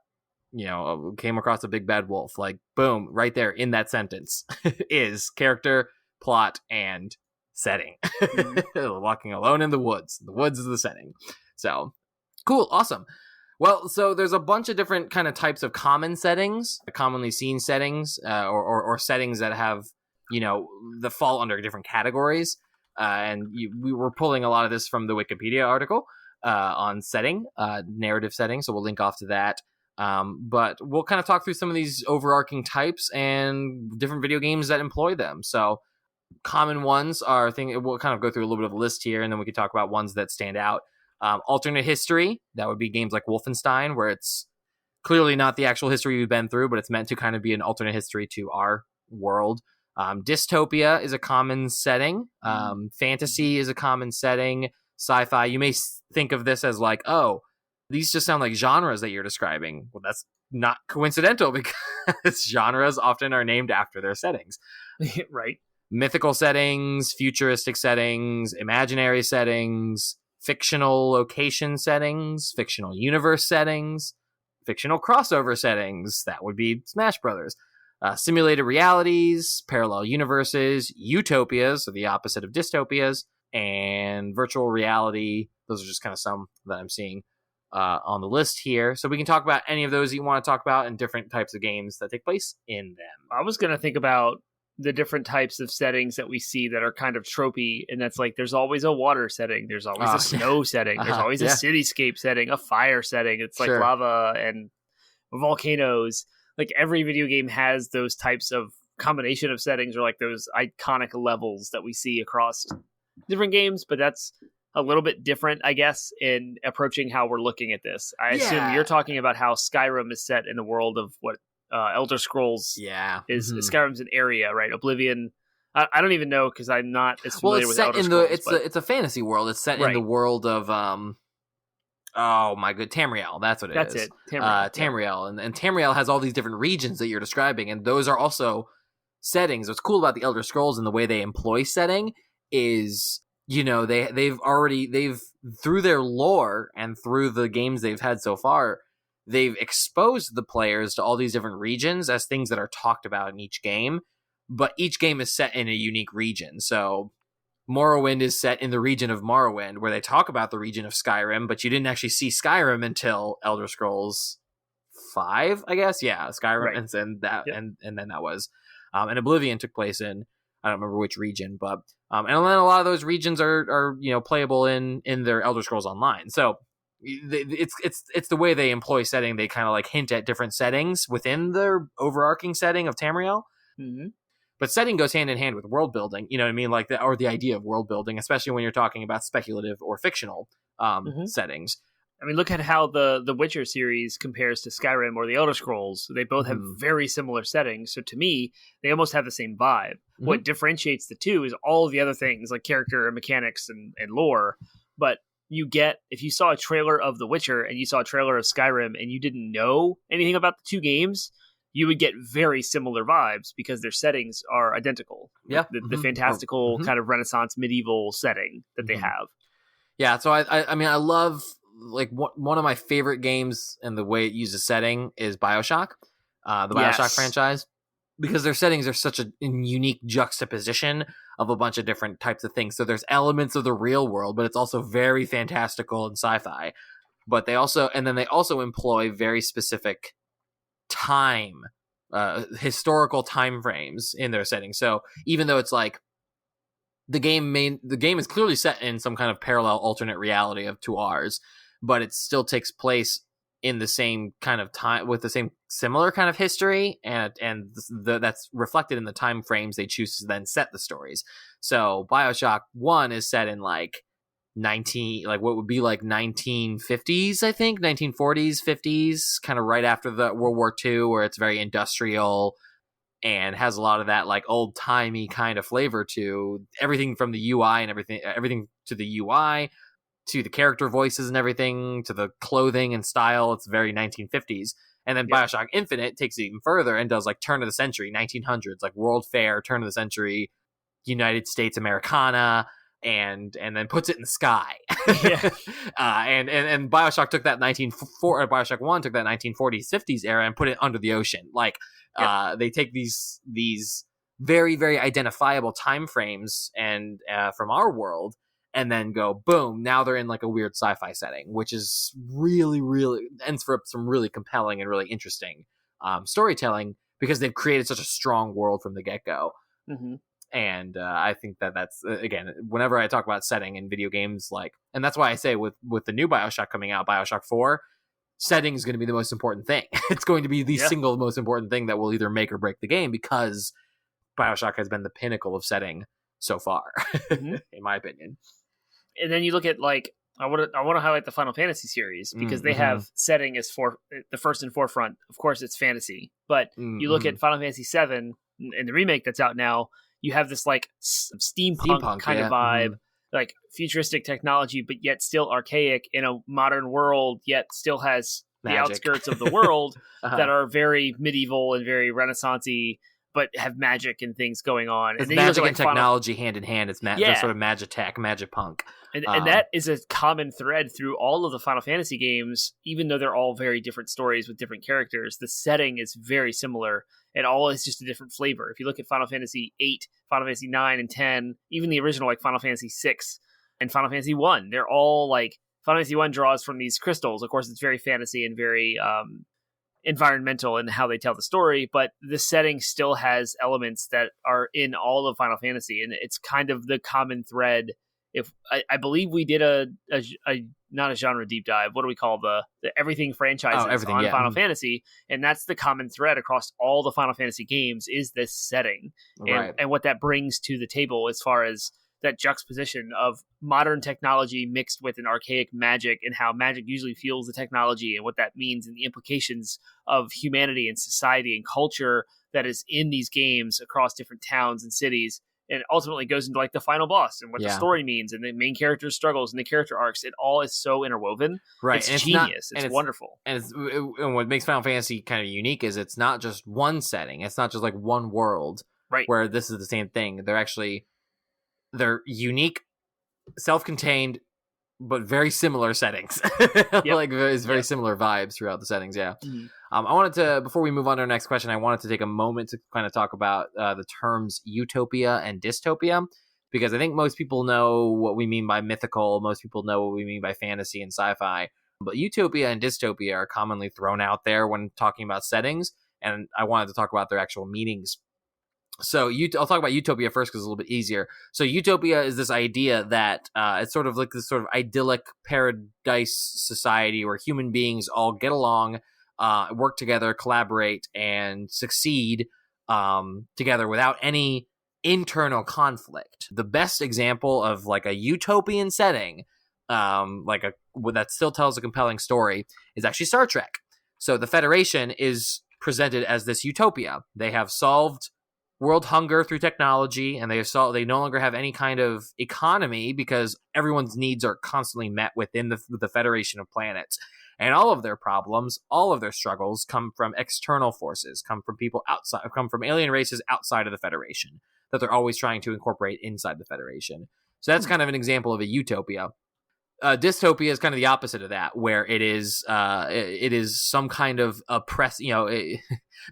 came across a big bad wolf. Like, boom, right there in that sentence is character, plot, and setting. Walking alone in the woods. The woods is the setting. So, cool, awesome. Well, so there's a bunch of different kind of types of common settings, commonly seen settings, or settings that have, that fall under different categories. We were pulling a lot of this from the Wikipedia article on setting, narrative setting, so we'll link off to that. But we'll kind of talk through some of these overarching types and different video games that employ them. So common ones are we'll kind of go through a little bit of a list here, and then we can talk about ones that stand out. Alternate history, that would be games like Wolfenstein, where it's clearly not the actual history we've been through, but it's meant to kind of be an alternate history to our world. Dystopia is a common setting. Fantasy is a common setting. Sci-fi, you may think of this as like, oh, these just sound like genres that you're describing. Well, that's not coincidental because genres often are named after their settings. Right. Mythical settings, futuristic settings, imaginary settings, fictional location settings, fictional universe settings, fictional crossover settings. That would be Smash Brothers. Simulated realities, parallel universes, utopias, so the opposite of dystopias, and virtual reality. Those are just kind of some that I'm seeing on the list here. So we can talk about any of those you want to talk about and different types of games that take place in them. I was going to think about the different types of settings that we see that are kind of tropey, and that's like there's always a water setting, there's always a snow setting, there's always a cityscape setting, a fire setting. It's like lava and volcanoes. Like every video game has those types of combination of settings, or like those iconic levels that we see across different games, but that's a little bit different, I guess, in approaching how we're looking at this. I assume you're talking about how Skyrim is set in the world of what Elder Scrolls is. Skyrim's an area, right? Oblivion, I don't even know because I'm not as familiar with Elder Scrolls. It's a fantasy world. It's set in the world of oh my good, Tamriel. That's what it is. That's it. Tamriel. And Tamriel has all these different regions that you're describing, and those are also settings. What's cool about the Elder Scrolls and the way they employ setting is, you know, they've through their lore and through the games they've had so far, they've exposed the players to all these different regions as things that are talked about in each game, but each game is set in a unique region. So Morrowind is set in the region of Morrowind, where they talk about the region of Skyrim, but you didn't actually see Skyrim until Elder Scrolls 5, I guess. Yeah, Skyrim, right. and then that was, and Oblivion took place in, I don't remember which region, but and then a lot of those regions are playable in their Elder Scrolls Online. So it's the way they employ setting. They kind of like hint at different settings within their overarching setting of Tamriel. Mm-hmm. But setting goes hand in hand with world building. You know what I mean? Like the idea of world building, especially when you're talking about speculative or fictional settings. I mean, look at how the Witcher series compares to Skyrim or the Elder Scrolls. They both have very similar settings. So to me, they almost have the same vibe. Mm-hmm. What differentiates the two is all of the other things like character and mechanics and lore. But you get, if you saw a trailer of The Witcher and you saw a trailer of Skyrim and you didn't know anything about the two games, you would get very similar vibes because their settings are identical. Yeah. The fantastical kind of Renaissance medieval setting that they have. Yeah. So I mean, I love, like, one of my favorite games and the way it uses setting is BioShock, the BioShock franchise, because their settings are such a unique juxtaposition of a bunch of different types of things. So there's elements of the real world, but it's also very fantastical and sci-fi. But they also employ very specific time, historical time frames in their setting. So even though it's like the game is clearly set in some kind of parallel alternate reality to ours, but it still takes place in the same kind of time with the same similar kind of history, and that's reflected in the time frames they choose to then set the stories. So BioShock 1 is set in like what would be like 1950s, I think 1940s, 50s, kind of right after the World War II, where it's very industrial and has a lot of that like old timey kind of flavor to everything, from the UI and everything to the UI, to the character voices and everything, to the clothing and style. It's very 1950s. And then BioShock Infinite takes it even further and does like turn of the century, 1900s, like World Fair, turn of the century, United States Americana, and then puts it in the sky. And BioShock took that BioShock 1 took that 1940s, 50s era and put it under the ocean. Like they take these very, very identifiable time frames and from our world, and then go, boom, now they're in like a weird sci-fi setting, which is really, really ends for some really compelling and really interesting storytelling, because they've created such a strong world from the get-go. Mm-hmm. And I think that's, again, whenever I talk about setting in video games, like, and that's why I say with the new BioShock coming out, BioShock 4, setting is going to be the most important thing. It's going to be the single most important thing that will either make or break the game, because BioShock has been the pinnacle of setting so far, in my opinion. And then you look at, like, I want to highlight the Final Fantasy series, because they have setting as the first and forefront. Of course, it's fantasy, but you look at Final Fantasy VII in the remake that's out now. You have this like steampunk kind of vibe, like futuristic technology, but yet still archaic in a modern world, yet still has the outskirts of the world that are very medieval and very Renaissance-y, but have magic and things going on. It's magic and technology hand in hand. It's sort of magitech, magipunk. And that is a common thread through all of the Final Fantasy games, even though they're all very different stories with different characters. The setting is very similar. It all is just a different flavor. If you look at Final Fantasy VIII, Final Fantasy IX and 10, even the original like Final Fantasy VI and Final Fantasy 1, they're all like, Final Fantasy 1 draws from these crystals. Of course, it's very fantasy and very environmental in how they tell the story, but the setting still has elements that are in all of Final Fantasy, and it's kind of the common thread. If I believe we did a not a genre deep dive, what do we call the everything franchises everything, on yeah. Final Fantasy, and that's the common thread across all the Final Fantasy games is this setting, Right. and what that brings to the table as far as that juxtaposition of modern technology mixed with an archaic magic, and how magic usually fuels the technology, and what that means, and the implications of humanity and society and culture that is in these games across different towns and cities. And ultimately goes into like the final boss and what the story means, and the main character's struggles and the character arcs. It all is so interwoven. Right. It's and genius. It's wonderful. And what makes Final Fantasy kind of unique is it's not just one setting. It's not just like one world, right? Where this is the same thing. They're unique, self-contained, but very similar settings. Like it's very similar vibes throughout the settings. Yeah. Mm-hmm. I wanted to, before we move on to our next question, I wanted to take a moment to kind of talk about the terms utopia and dystopia, because I think most people know what we mean by mythical. Most people know what we mean by fantasy and sci-fi. But utopia and dystopia are commonly thrown out there when talking about settings, and I wanted to talk about their actual meanings. So I'll talk about utopia first because it's a little bit easier. So utopia is this idea that it's sort of like this sort of idyllic paradise society where human beings all get along, work together, collaborate, and succeed together without any internal conflict. The best example of like a utopian setting, that still tells a compelling story, is actually Star Trek. So the Federation is presented as this utopia. They have solved world hunger through technology, and they no longer have any kind of economy because everyone's needs are constantly met within the Federation of Planets. And all of their problems, all of their struggles come from external forces, come from alien races outside of the Federation that they're always trying to incorporate inside the Federation. So that's kind of an example of a utopia. Dystopia is kind of the opposite of that, where it is some kind of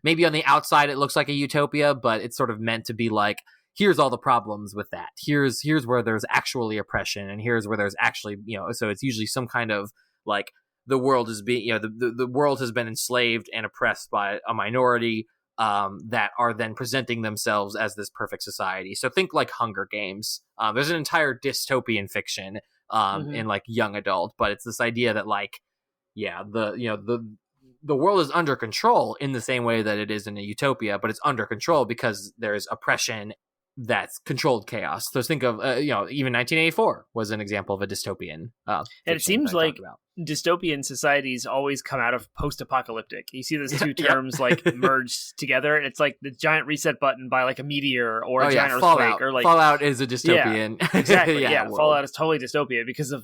maybe on the outside it looks like a utopia, but it's sort of meant to be like, here's all the problems with that. Here's where there's actually oppression, and here's where there's actually, so it's usually some kind of like the world is being, the world has been enslaved and oppressed by a minority that are then presenting themselves as this perfect society. So think like Hunger Games. There's an entire dystopian fiction in like young adult, but it's this idea that like, the world is under control in the same way that it is in a utopia, but it's under control because there's oppression that's controlled chaos. So think of even 1984 was an example of a dystopian. And it seems like dystopian societies always come out of post-apocalyptic. You see those two terms like merged together, and it's like the giant reset button by like a meteor or a giant earthquake, or like Fallout is a dystopian. Yeah, exactly. Fallout is totally dystopia because of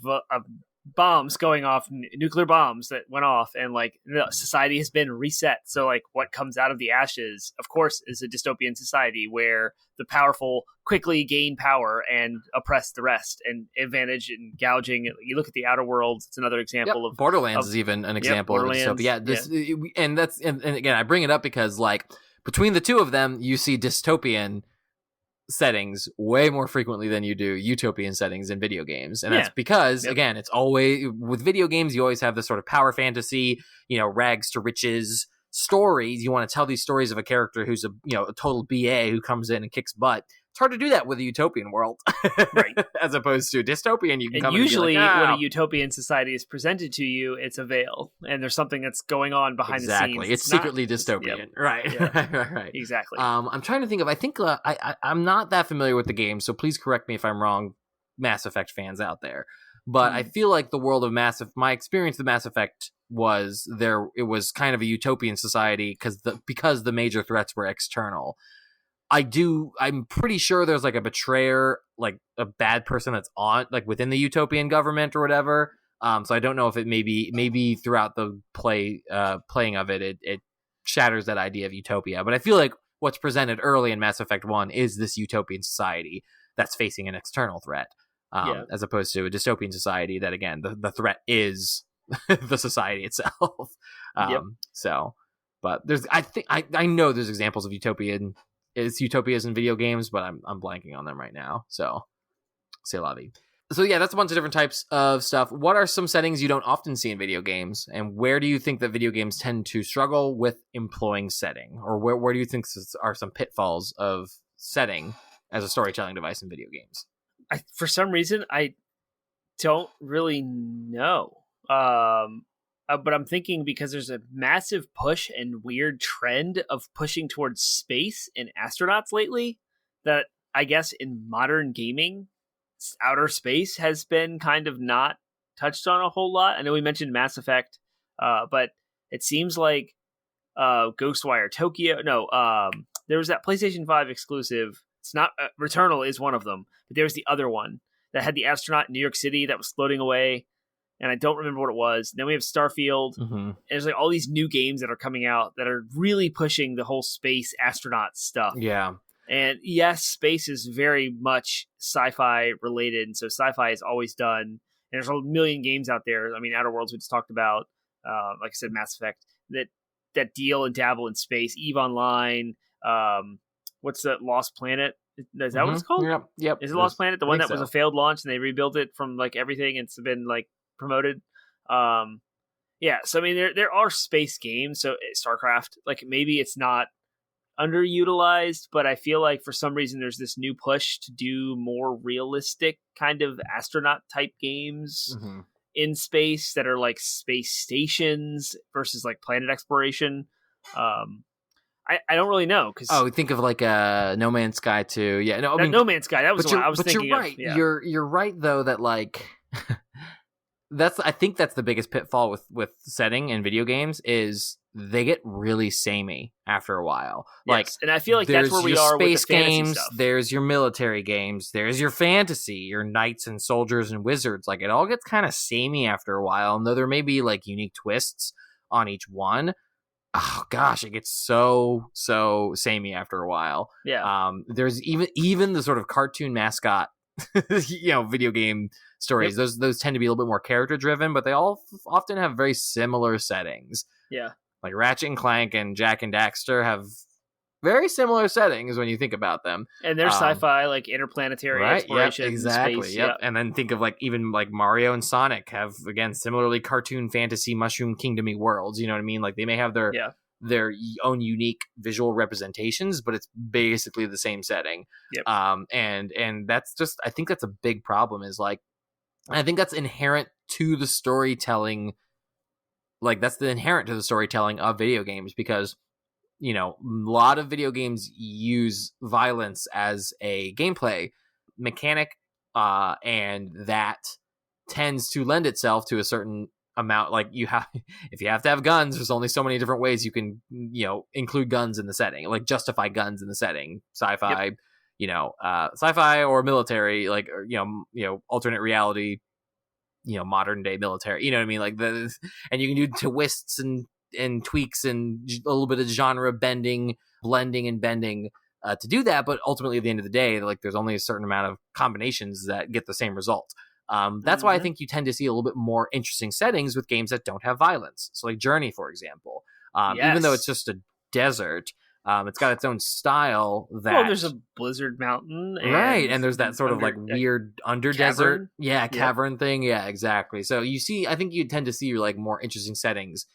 bombs going off, nuclear bombs that went off, and like society has been reset. So like what comes out of the ashes, of course, is a dystopian society where the powerful quickly gain power and oppress the rest, and advantage and gouging. You look at the Outer Worlds; it's another example of Borderlands is even an example of dystopia. And again, I bring it up because like between the two of them, you see dystopian settings way more frequently than you do utopian settings in video games, and that's because again, it's always with video games you always have this sort of power fantasy, rags to riches stories. You want to tell these stories of a character who's a total BA who comes in and kicks butt. It's hard to do that with a utopian world, right? As opposed to a dystopian, you can come usually and be like, when a utopian society is presented to you, it's a veil, and there's something that's going on behind the scenes. It's secretly dystopian, right? Right. Exactly. I'm trying to think of. I think I'm not that familiar with the game, so please correct me if I'm wrong, Mass Effect fans out there. But I feel like the world of my experience with Mass Effect was it was kind of a utopian society because the major threats were external. I'm pretty sure there's like a betrayer, like a bad person that's on like within the utopian government or whatever. So I don't know if it maybe throughout the playing of it shatters that idea of utopia. But I feel like what's presented early in Mass Effect 1 is this utopian society that's facing an external threat, as opposed to a dystopian society that, again, the threat is the society itself. So, but I know there's examples of utopias in video games, but I'm blanking on them right now. So, c'est la vie. So yeah, that's a bunch of different types of stuff. What are some settings you don't often see in video games, and where do you think that video games tend to struggle with employing setting, or where do you think are some pitfalls of setting as a storytelling device in video games? For some reason, I don't really know. But I'm thinking because there's a massive push and weird trend of pushing towards space and astronauts lately, that I guess in modern gaming, outer space has been kind of not touched on a whole lot. I know we mentioned Mass Effect, but it seems like Ghostwire Tokyo. No, there was that PlayStation 5 exclusive. It's not Returnal is one of them, but there was the other one that had the astronaut in New York City that was floating away, and I don't remember what it was. Then we have Starfield. Mm-hmm. And there's like all these new games that are coming out that are really pushing the whole space astronaut stuff. Yeah. And yes, space is very much sci-fi related, and so sci-fi is always done. And there's a million games out there. I mean, Outer Worlds we just talked about, like I said, Mass Effect that deal and dabble in space. EVE Online. What's that? Lost Planet. Is that what it's called? Yep. Is it Lost Planet? The one that was so. a failed launch and they rebuilt it from like everything. And it's been like promoted. Yeah. So I mean, there are space games. So StarCraft, like maybe it's not underutilized, but I feel like for some reason there's this new push to do more realistic kind of astronaut type games in space that are like space stations versus like planet exploration. I don't really know because think of like No Man's Sky too. Yeah, no, I mean No Man's Sky. That was what I was thinking. You're right. Of, yeah. You're right though that like I think that's the biggest pitfall with setting in video games is they get really samey after a while. Yes. Like, and I feel like that's where we are space with the fantasy games. stuff. There's your military games. There's your fantasy, your knights and soldiers and wizards. Like it all gets kind of samey after a while. And though there may be like unique twists on each one, oh gosh, it gets so samey after a while. Yeah. There's even the sort of cartoon mascot, video game stories. Yep. Those tend to be a little bit more character driven, but they all often have very similar settings. Yeah. Like Ratchet and Clank and Jak and Daxter have very similar settings when you think about them. And they're sci-fi, like interplanetary exploration. Yep, exactly. Space. Yep. And then think of like even like Mario and Sonic have again similarly cartoon fantasy mushroom kingdomy worlds. You know what I mean? Like they may have their own unique visual representations, but it's basically the same setting. Yep. And that's just I think that's a big problem is like I think that's inherent to the storytelling. Like that's the inherent to the storytelling of video games because a lot of video games use violence as a gameplay mechanic, and that tends to lend itself to a certain amount. Like if you have to have guns, there's only so many different ways you can include guns in the setting, like justify guns in the setting. Sci-fi, sci-fi or military, like alternate reality. Modern day military, you know what I mean? Like and you can do twists and tweaks and a little bit of genre blending and bending to do that. But ultimately at the end of the day, like there's only a certain amount of combinations that get the same result. That's why I think you tend to see a little bit more interesting settings with games that don't have violence. So like Journey, for example, even though it's just a desert, it's got its own style. There's a blizzard mountain, and there's that sort of like weird under desert, cavern thing. Yeah, exactly. So I think you tend to see like more interesting settings.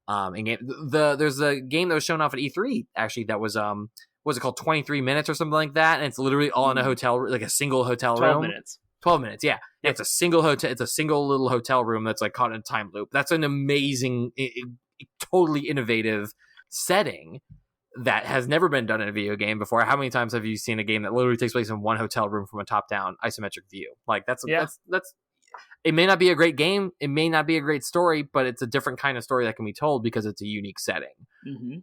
In game, there's a game that was shown off at E3 actually that was what was it called 23 minutes or something like that, and it's literally all in a hotel, like a single hotel 12 room. 12 minutes, yeah. It's a single hotel. It's a single little hotel room that's like caught in a time loop. That's an amazing, totally innovative setting that has never been done in a video game before. How many times have you seen a game that literally takes place in one hotel room from a top-down isometric view? Like that's it may not be a great game, it may not be a great story, but it's a different kind of story that can be told because it's a unique setting. Mm-hmm.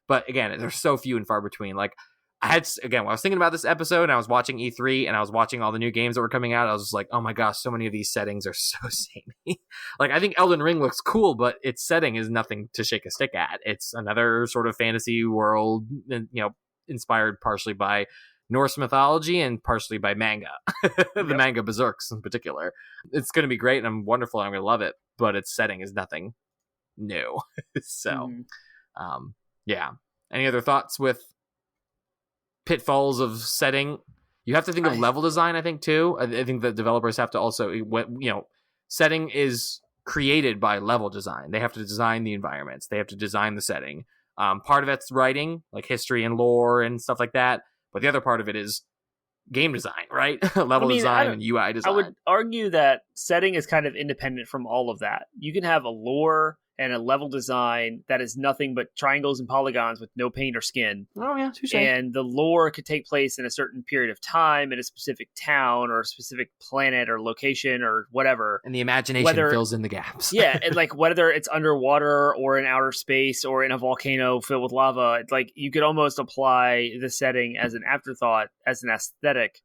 But again, there's so few and far between. Like when I was thinking about this episode and I was watching E3 and I was watching all the new games that were coming out, I was just like, oh my gosh, so many of these settings are so samey. Like I think Elden Ring looks cool, but its setting is nothing to shake a stick at. It's another sort of fantasy world, inspired partially by Norse mythology and partially by manga. The manga Berserks in particular. It's going to be great and I'm wonderful and I'm going to love it, but its setting is nothing new. So, yeah. Any other thoughts with pitfalls of setting You have to think of level design, I think, too. I think the developers have to also, setting is created by level design. They have to design the environments. They have to design the setting. Part of it's writing, like history and lore and stuff like that. But the other part of it is game design, right? Level design and UI design. I would argue that setting is kind of independent from all of that. You can have a lore and a level design that is nothing but triangles and polygons with no paint or skin. Oh, yeah, touche. And the lore could take place in a certain period of time in a specific town or a specific planet or location or whatever. And the imagination fills in the gaps. Yeah, and like whether it's underwater or in outer space or in a volcano filled with lava, it's like you could almost apply the setting as an afterthought, as an aesthetic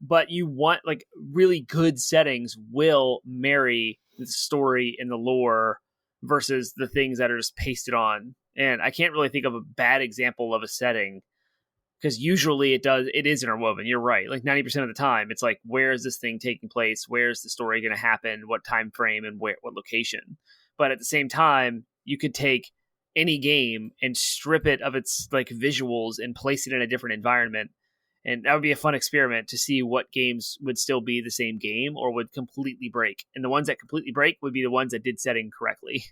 but you want like really good settings will marry the story and the lore versus the things that are just pasted on. And I can't really think of a bad example of a setting because usually it is interwoven. You're right. Like 90% of the time, it's like, where is this thing taking place? Where is the story going to happen? What time frame and what location? But at the same time, you could take any game and strip it of its like visuals and place it in a different environment. And that would be a fun experiment to see what games would still be the same game or would completely break. And the ones that completely break would be the ones that did setting correctly.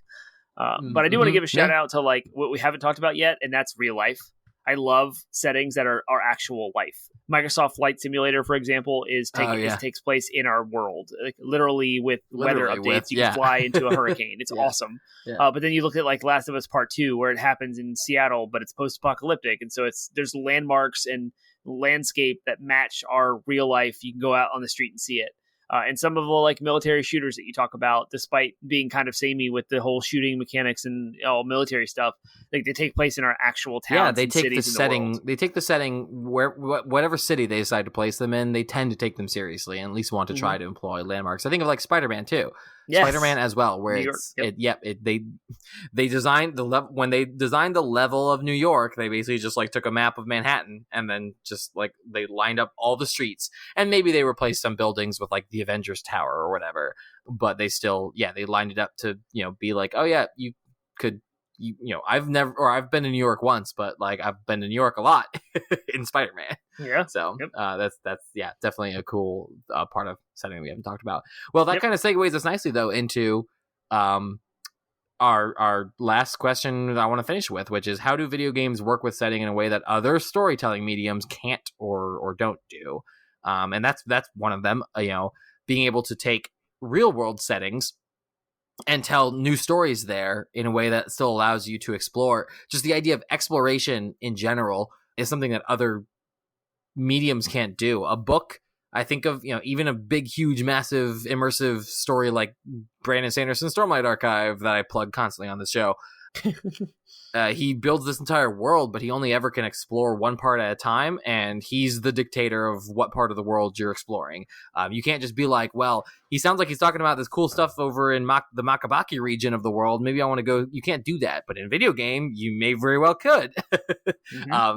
But I do want to give a shout out to like what we haven't talked about yet, and that's real life. I love settings that are actual life. Microsoft Flight Simulator, for example, takes place in our world, like literally with weather updates. You can fly into a hurricane. It's awesome. Yeah. But then you look at like Last of Us Part 2, where it happens in Seattle, but it's post-apocalyptic, and so there's landmarks and landscape that match our real life. You can go out on the street and see it. And some of the like military shooters that you talk about, despite being kind of samey with the whole shooting mechanics and all military stuff, like they take place in our actual towns. Yeah, they take the setting. They take the setting where whatever city they decide to place them in. They tend to take them seriously and at least want to try to employ landmarks. I think of like Spider-Man too. Yes. Spider-Man as well, where they designed the level when they designed the level of New York. They basically just like took a map of Manhattan and then just like they lined up all the streets, and maybe they replaced some buildings with like the Avengers Tower or whatever. But they still, they lined it up to be like, oh yeah, you could. I've been to New York once, but like I've been to New York a lot in Spider-Man. Yeah. So that's definitely a cool part of setting we haven't talked about. Well, that kind of segues us nicely though into our last question that I want to finish with, which is how do video games work with setting in a way that other storytelling mediums can't or don't do? And that's one of them. Being able to take real world settings and tell new stories there in a way that still allows you to explore. Just the idea of exploration in general is something that other mediums can't do. A book, I think of, even a big, huge, massive, immersive story like Brandon Sanderson's Stormlight Archive that I plug constantly on this show. He builds this entire world, but he only ever can explore one part at a time, and he's the dictator of what part of the world you're exploring. You can't just be like, well, he sounds like he's talking about this cool stuff over in the Makabaki region of the world. Maybe I want to go. You can't do that, but in video game, you may very well could.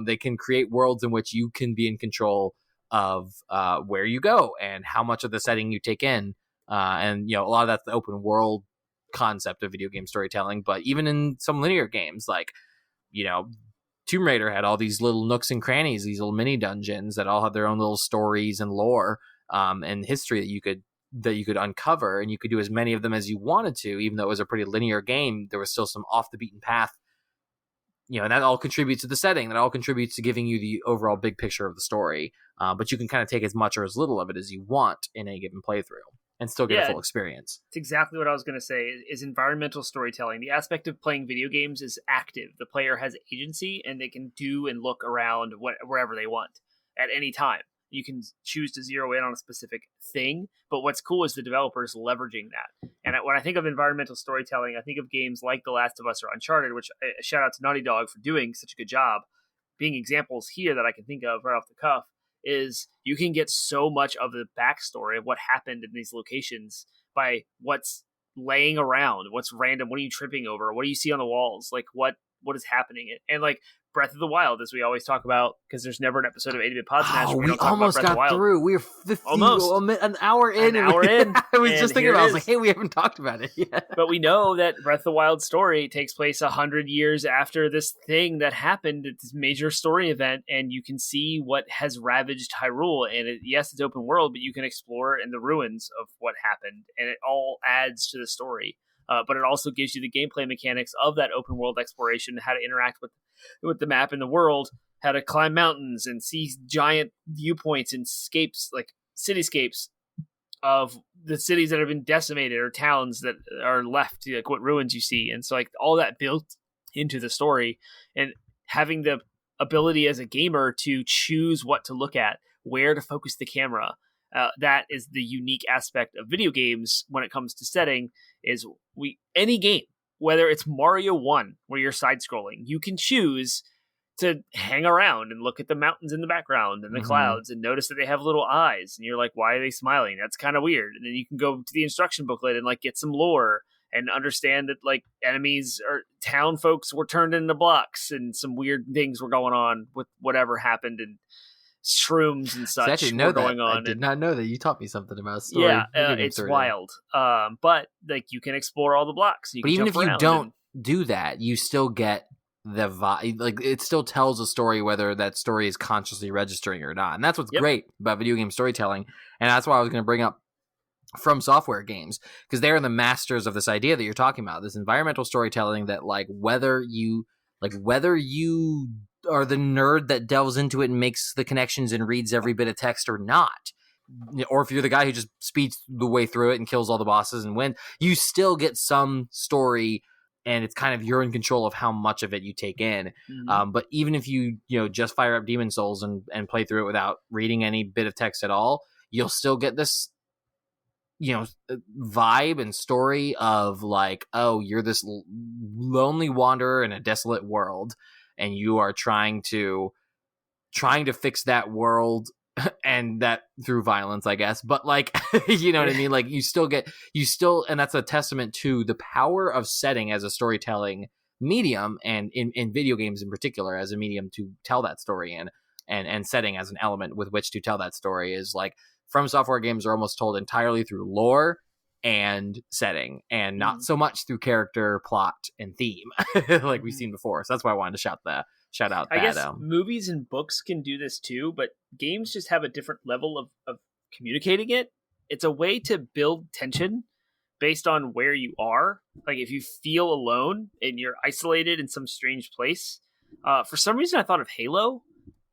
They can create worlds in which you can be in control of where you go and how much of the setting you take in. And a lot of that's the open world concept of video game storytelling. But even in some linear games, like Tomb Raider had all these little nooks and crannies, these little mini dungeons that all have their own little stories and lore and history that you could uncover, and you could do as many of them as you wanted to. Even though it was a pretty linear game, there was still some off the beaten path, and that all contributes to the setting. That all contributes to giving you the overall big picture of the story. But you can kind of take as much or as little of it as you want in a given playthrough and still get a full experience. It's exactly what I was going to say, is environmental storytelling. The aspect of playing video games is active. The player has agency, and they can do and look around wherever they want at any time. You can choose to zero in on a specific thing, but what's cool is the developers leveraging that. And when I think of environmental storytelling, I think of games like The Last of Us or Uncharted, which shout out to Naughty Dog for doing such a good job. Being examples here that I can think of right off the cuff is you can get so much of the backstory of what happened in these locations by what's laying around, what's random, what are you tripping over, what do you see on the walls, like what what is happening. And like Breath of the Wild, as we always talk about, because there's never an episode of 8-Bit Pod Smash where we don't talk almost about Breath of the got Wild. through. We were 50, almost an hour in. I was just thinking about it. I was like, hey, we haven't talked about it yet. But we know that Breath of the Wild story takes place 100 years after this thing that happened, this major story event, and you can see what has ravaged Hyrule. And yes, it's open world, but you can explore in the ruins of what happened, and it all adds to the story. But it also gives you the gameplay mechanics of that open world exploration, how to interact with the map and the world, how to climb mountains and see giant viewpoints and scapes, like cityscapes of the cities that have been decimated or towns that are left, like what ruins you see. And so like all that built into the story, and having the ability as a gamer to choose what to look at, where to focus the camera. That is the unique aspect of video games when it comes to setting. Is any game, whether it's Mario 1 where you're side scrolling, you can choose to hang around and look at the mountains in the background and the clouds and notice that they have little eyes, and you're like, why are they smiling? That's kind of weird. And then you can go to the instruction booklet and like get some lore and understand that like enemies or town folks were turned into blocks and some weird things were going on with whatever happened, and shrooms and such were going on. I did not know that. You taught me something about story. Yeah, it's wild. But like you can explore all the blocks. But even if you don't do that, you still get the vibe. Like it still tells a story, whether that story is consciously registering or not. And that's what's great about video game storytelling. And that's why I was going to bring up From Software games, because they're the masters of this idea that you're talking about, this environmental storytelling that like whether you are the nerd that delves into it and makes the connections and reads every bit of text or not, or if you're the guy who just speeds the way through it and kills all the bosses and wins, you still get some story, and it's kind of you're in control of how much of it you take in. But even if you just fire up Demon Souls and play through it without reading any bit of text at all, you'll still get this vibe and story of like, oh, you're this lonely wanderer in a desolate world, and you are trying to fix that world, and that through violence, I guess. But like, you know what I mean? Like you still, and that's a testament to the power of setting as a storytelling medium, and in video games in particular as a medium to tell that story in, and setting as an element with which to tell that story. Is like From Software games are almost told entirely through lore and setting, and not so much through character, plot, and theme like we've seen before. So that's why I wanted to shout out that. I guess movies and books can do this too, but games just have a different level of communicating it. It's a way to build tension based on where you are. Like if you feel alone and you're isolated in some strange place. For some reason I thought of Halo.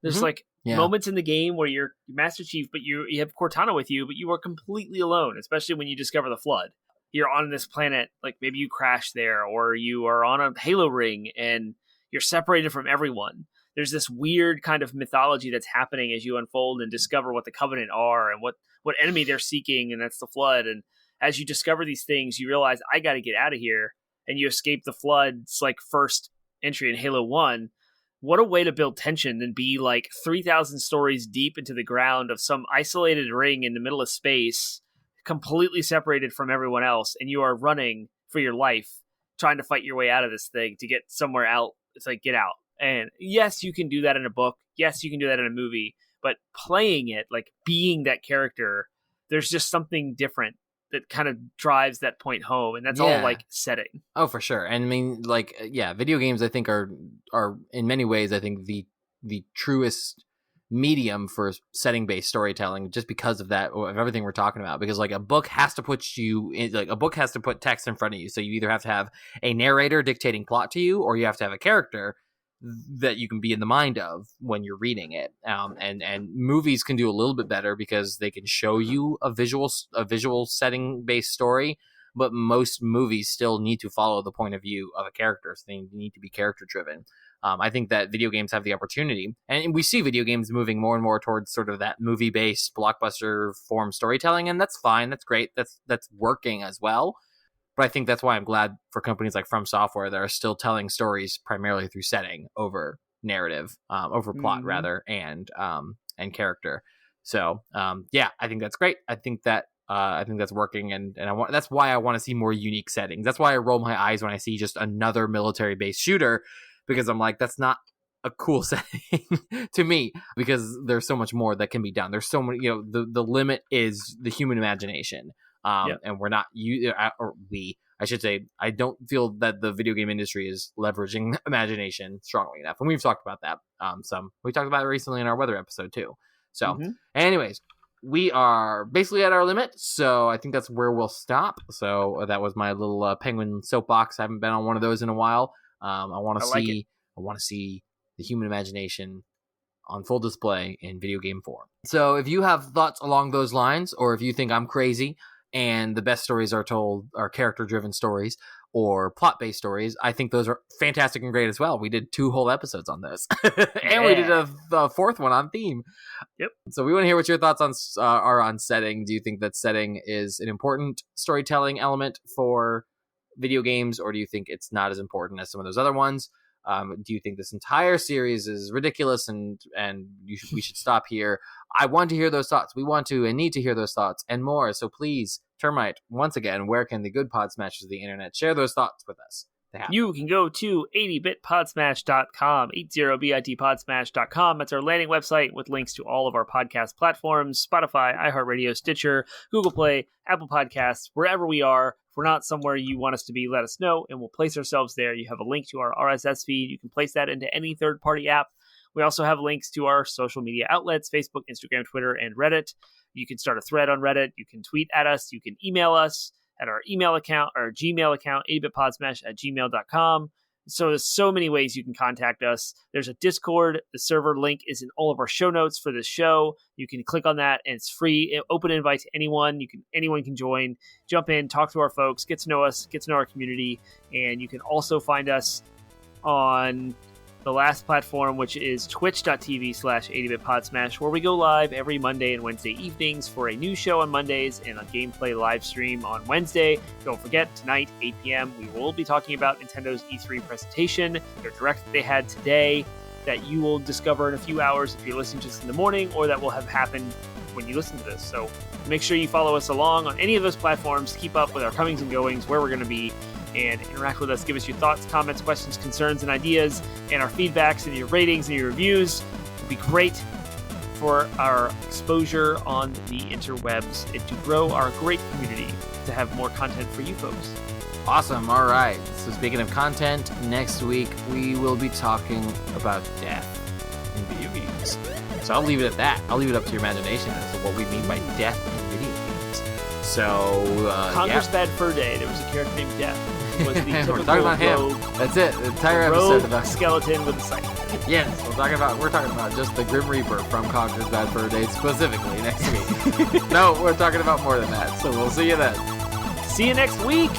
There's moments in the game where you're Master Chief, but you have Cortana with you, but you are completely alone, especially when you discover the Flood. You're on this planet, like maybe you crash there, or you are on a Halo ring and you're separated from everyone. There's this weird kind of mythology that's happening as you unfold and discover what the Covenant are and what enemy they're seeking, and that's the Flood. And as you discover these things, you realize, I got to get out of here, and you escape the Flood's like first entry in Halo 1. What a way to build tension than be like 3,000 stories deep into the ground of some isolated ring in the middle of space, completely separated from everyone else, and you are running for your life, trying to fight your way out of this thing to get somewhere out. It's like, get out. And yes, you can do that in a book. Yes, you can do that in a movie. But playing it, like being that character, there's just something different that kind of drives that point home, and that's all like setting. Oh, for sure. And I mean, like, video games I think are in many ways, I think the truest medium for setting based storytelling, just because of that, of everything we're talking about. Because like a book has to put text in front of you, so you either have to have a narrator dictating plot to you, or you have to have a character that you can be in the mind of when you're reading it. And movies can do a little bit better because they can show you a visual setting based story, but most movies still need to follow the point of view of a character, so they need to be character driven. I think that video games have the opportunity, and we see video games moving more and more towards sort of that movie based blockbuster form storytelling, and that's fine, that's great, that's working as well. But I think that's why I'm glad for companies like From Software that are still telling stories primarily through setting over narrative, over plot rather, and character. So I think that's great. I think that's working, and that's why I want to see more unique settings. That's why I roll my eyes when I see just another military based shooter, because I'm like, that's not a cool setting to me, because there's so much more that can be done. There's so many, the limit is the human imagination. And we're not, I should say, I don't feel that the video game industry is leveraging imagination strongly enough. And we've talked about that. We talked about it recently in our weather episode too. So anyways, we are basically at our limit. So I think that's where we'll stop. So that was my little penguin soapbox. I haven't been on one of those in a while. I want to see the human imagination on full display in video game form. So if you have thoughts along those lines, or if you think I'm crazy and the best stories are character-driven stories or plot-based stories, I think those are fantastic and great as well. We did 2 whole episodes on this. And we did a 4th one on theme. Yep. So we want to hear what your thoughts are on setting. Do you think that setting is an important storytelling element for video games, or do you think it's not as important as some of those other ones? Do you think this entire series is ridiculous and we should stop here? I want to hear those thoughts. We want to and need to hear those thoughts and more. So please, Termite, once again, where can the good pod smashers of the internet share those thoughts with us? You can go to 80bitpodsmash.com, 80bitpodsmash.com. That's our landing website with links to all of our podcast platforms, Spotify, iHeartRadio, Stitcher, Google Play, Apple Podcasts, wherever we are. If we're not somewhere you want us to be, let us know, and we'll place ourselves there. You have a link to our RSS feed. You can place that into any third-party app. We also have links to our social media outlets, Facebook, Instagram, Twitter, and Reddit. You can start a thread on Reddit. You can tweet at us. You can email us at our email account, our Gmail account, 80bitpodsmash@gmail.com. So there's so many ways you can contact us. There's a Discord. The server link is in all of our show notes for this show. You can click on that, and it's free. Open invite to anyone. Anyone can join. Jump in, talk to our folks, get to know us, get to know our community, and you can also find us on the last platform, which is twitch.tv/80bitpodsmash, where we go live every Monday and Wednesday evenings for a new show on Mondays and a gameplay live stream on Wednesday. Don't forget, tonight, 8 p.m., we will be talking about Nintendo's E3 presentation, their direct that they had today, that you will discover in a few hours if you're listening to this in the morning, or that will have happened when you listen to this. So make sure you follow us along on any of those platforms to keep up with our comings and goings, where we're going to be, and interact with us. Give us your thoughts, comments, questions, concerns, and ideas, and our feedbacks and your ratings and your reviews. It would be great for our exposure on the interwebs and to grow our great community to have more content for you folks. Awesome. All right. So speaking of content, next week we will be talking about death in video games. So I'll leave it at that. I'll leave it up to your imagination as to what we mean by death in video games. So Congress Bad Fur Day. There was a character named Death. Was the typical we're talking about him. That's it. The entire episode about skeleton with a scythe. Yes, we're talking about just the Grim Reaper from Conker's Bad Fur Day specifically next week. No, we're talking about more than that. So we'll see you then. See you next week.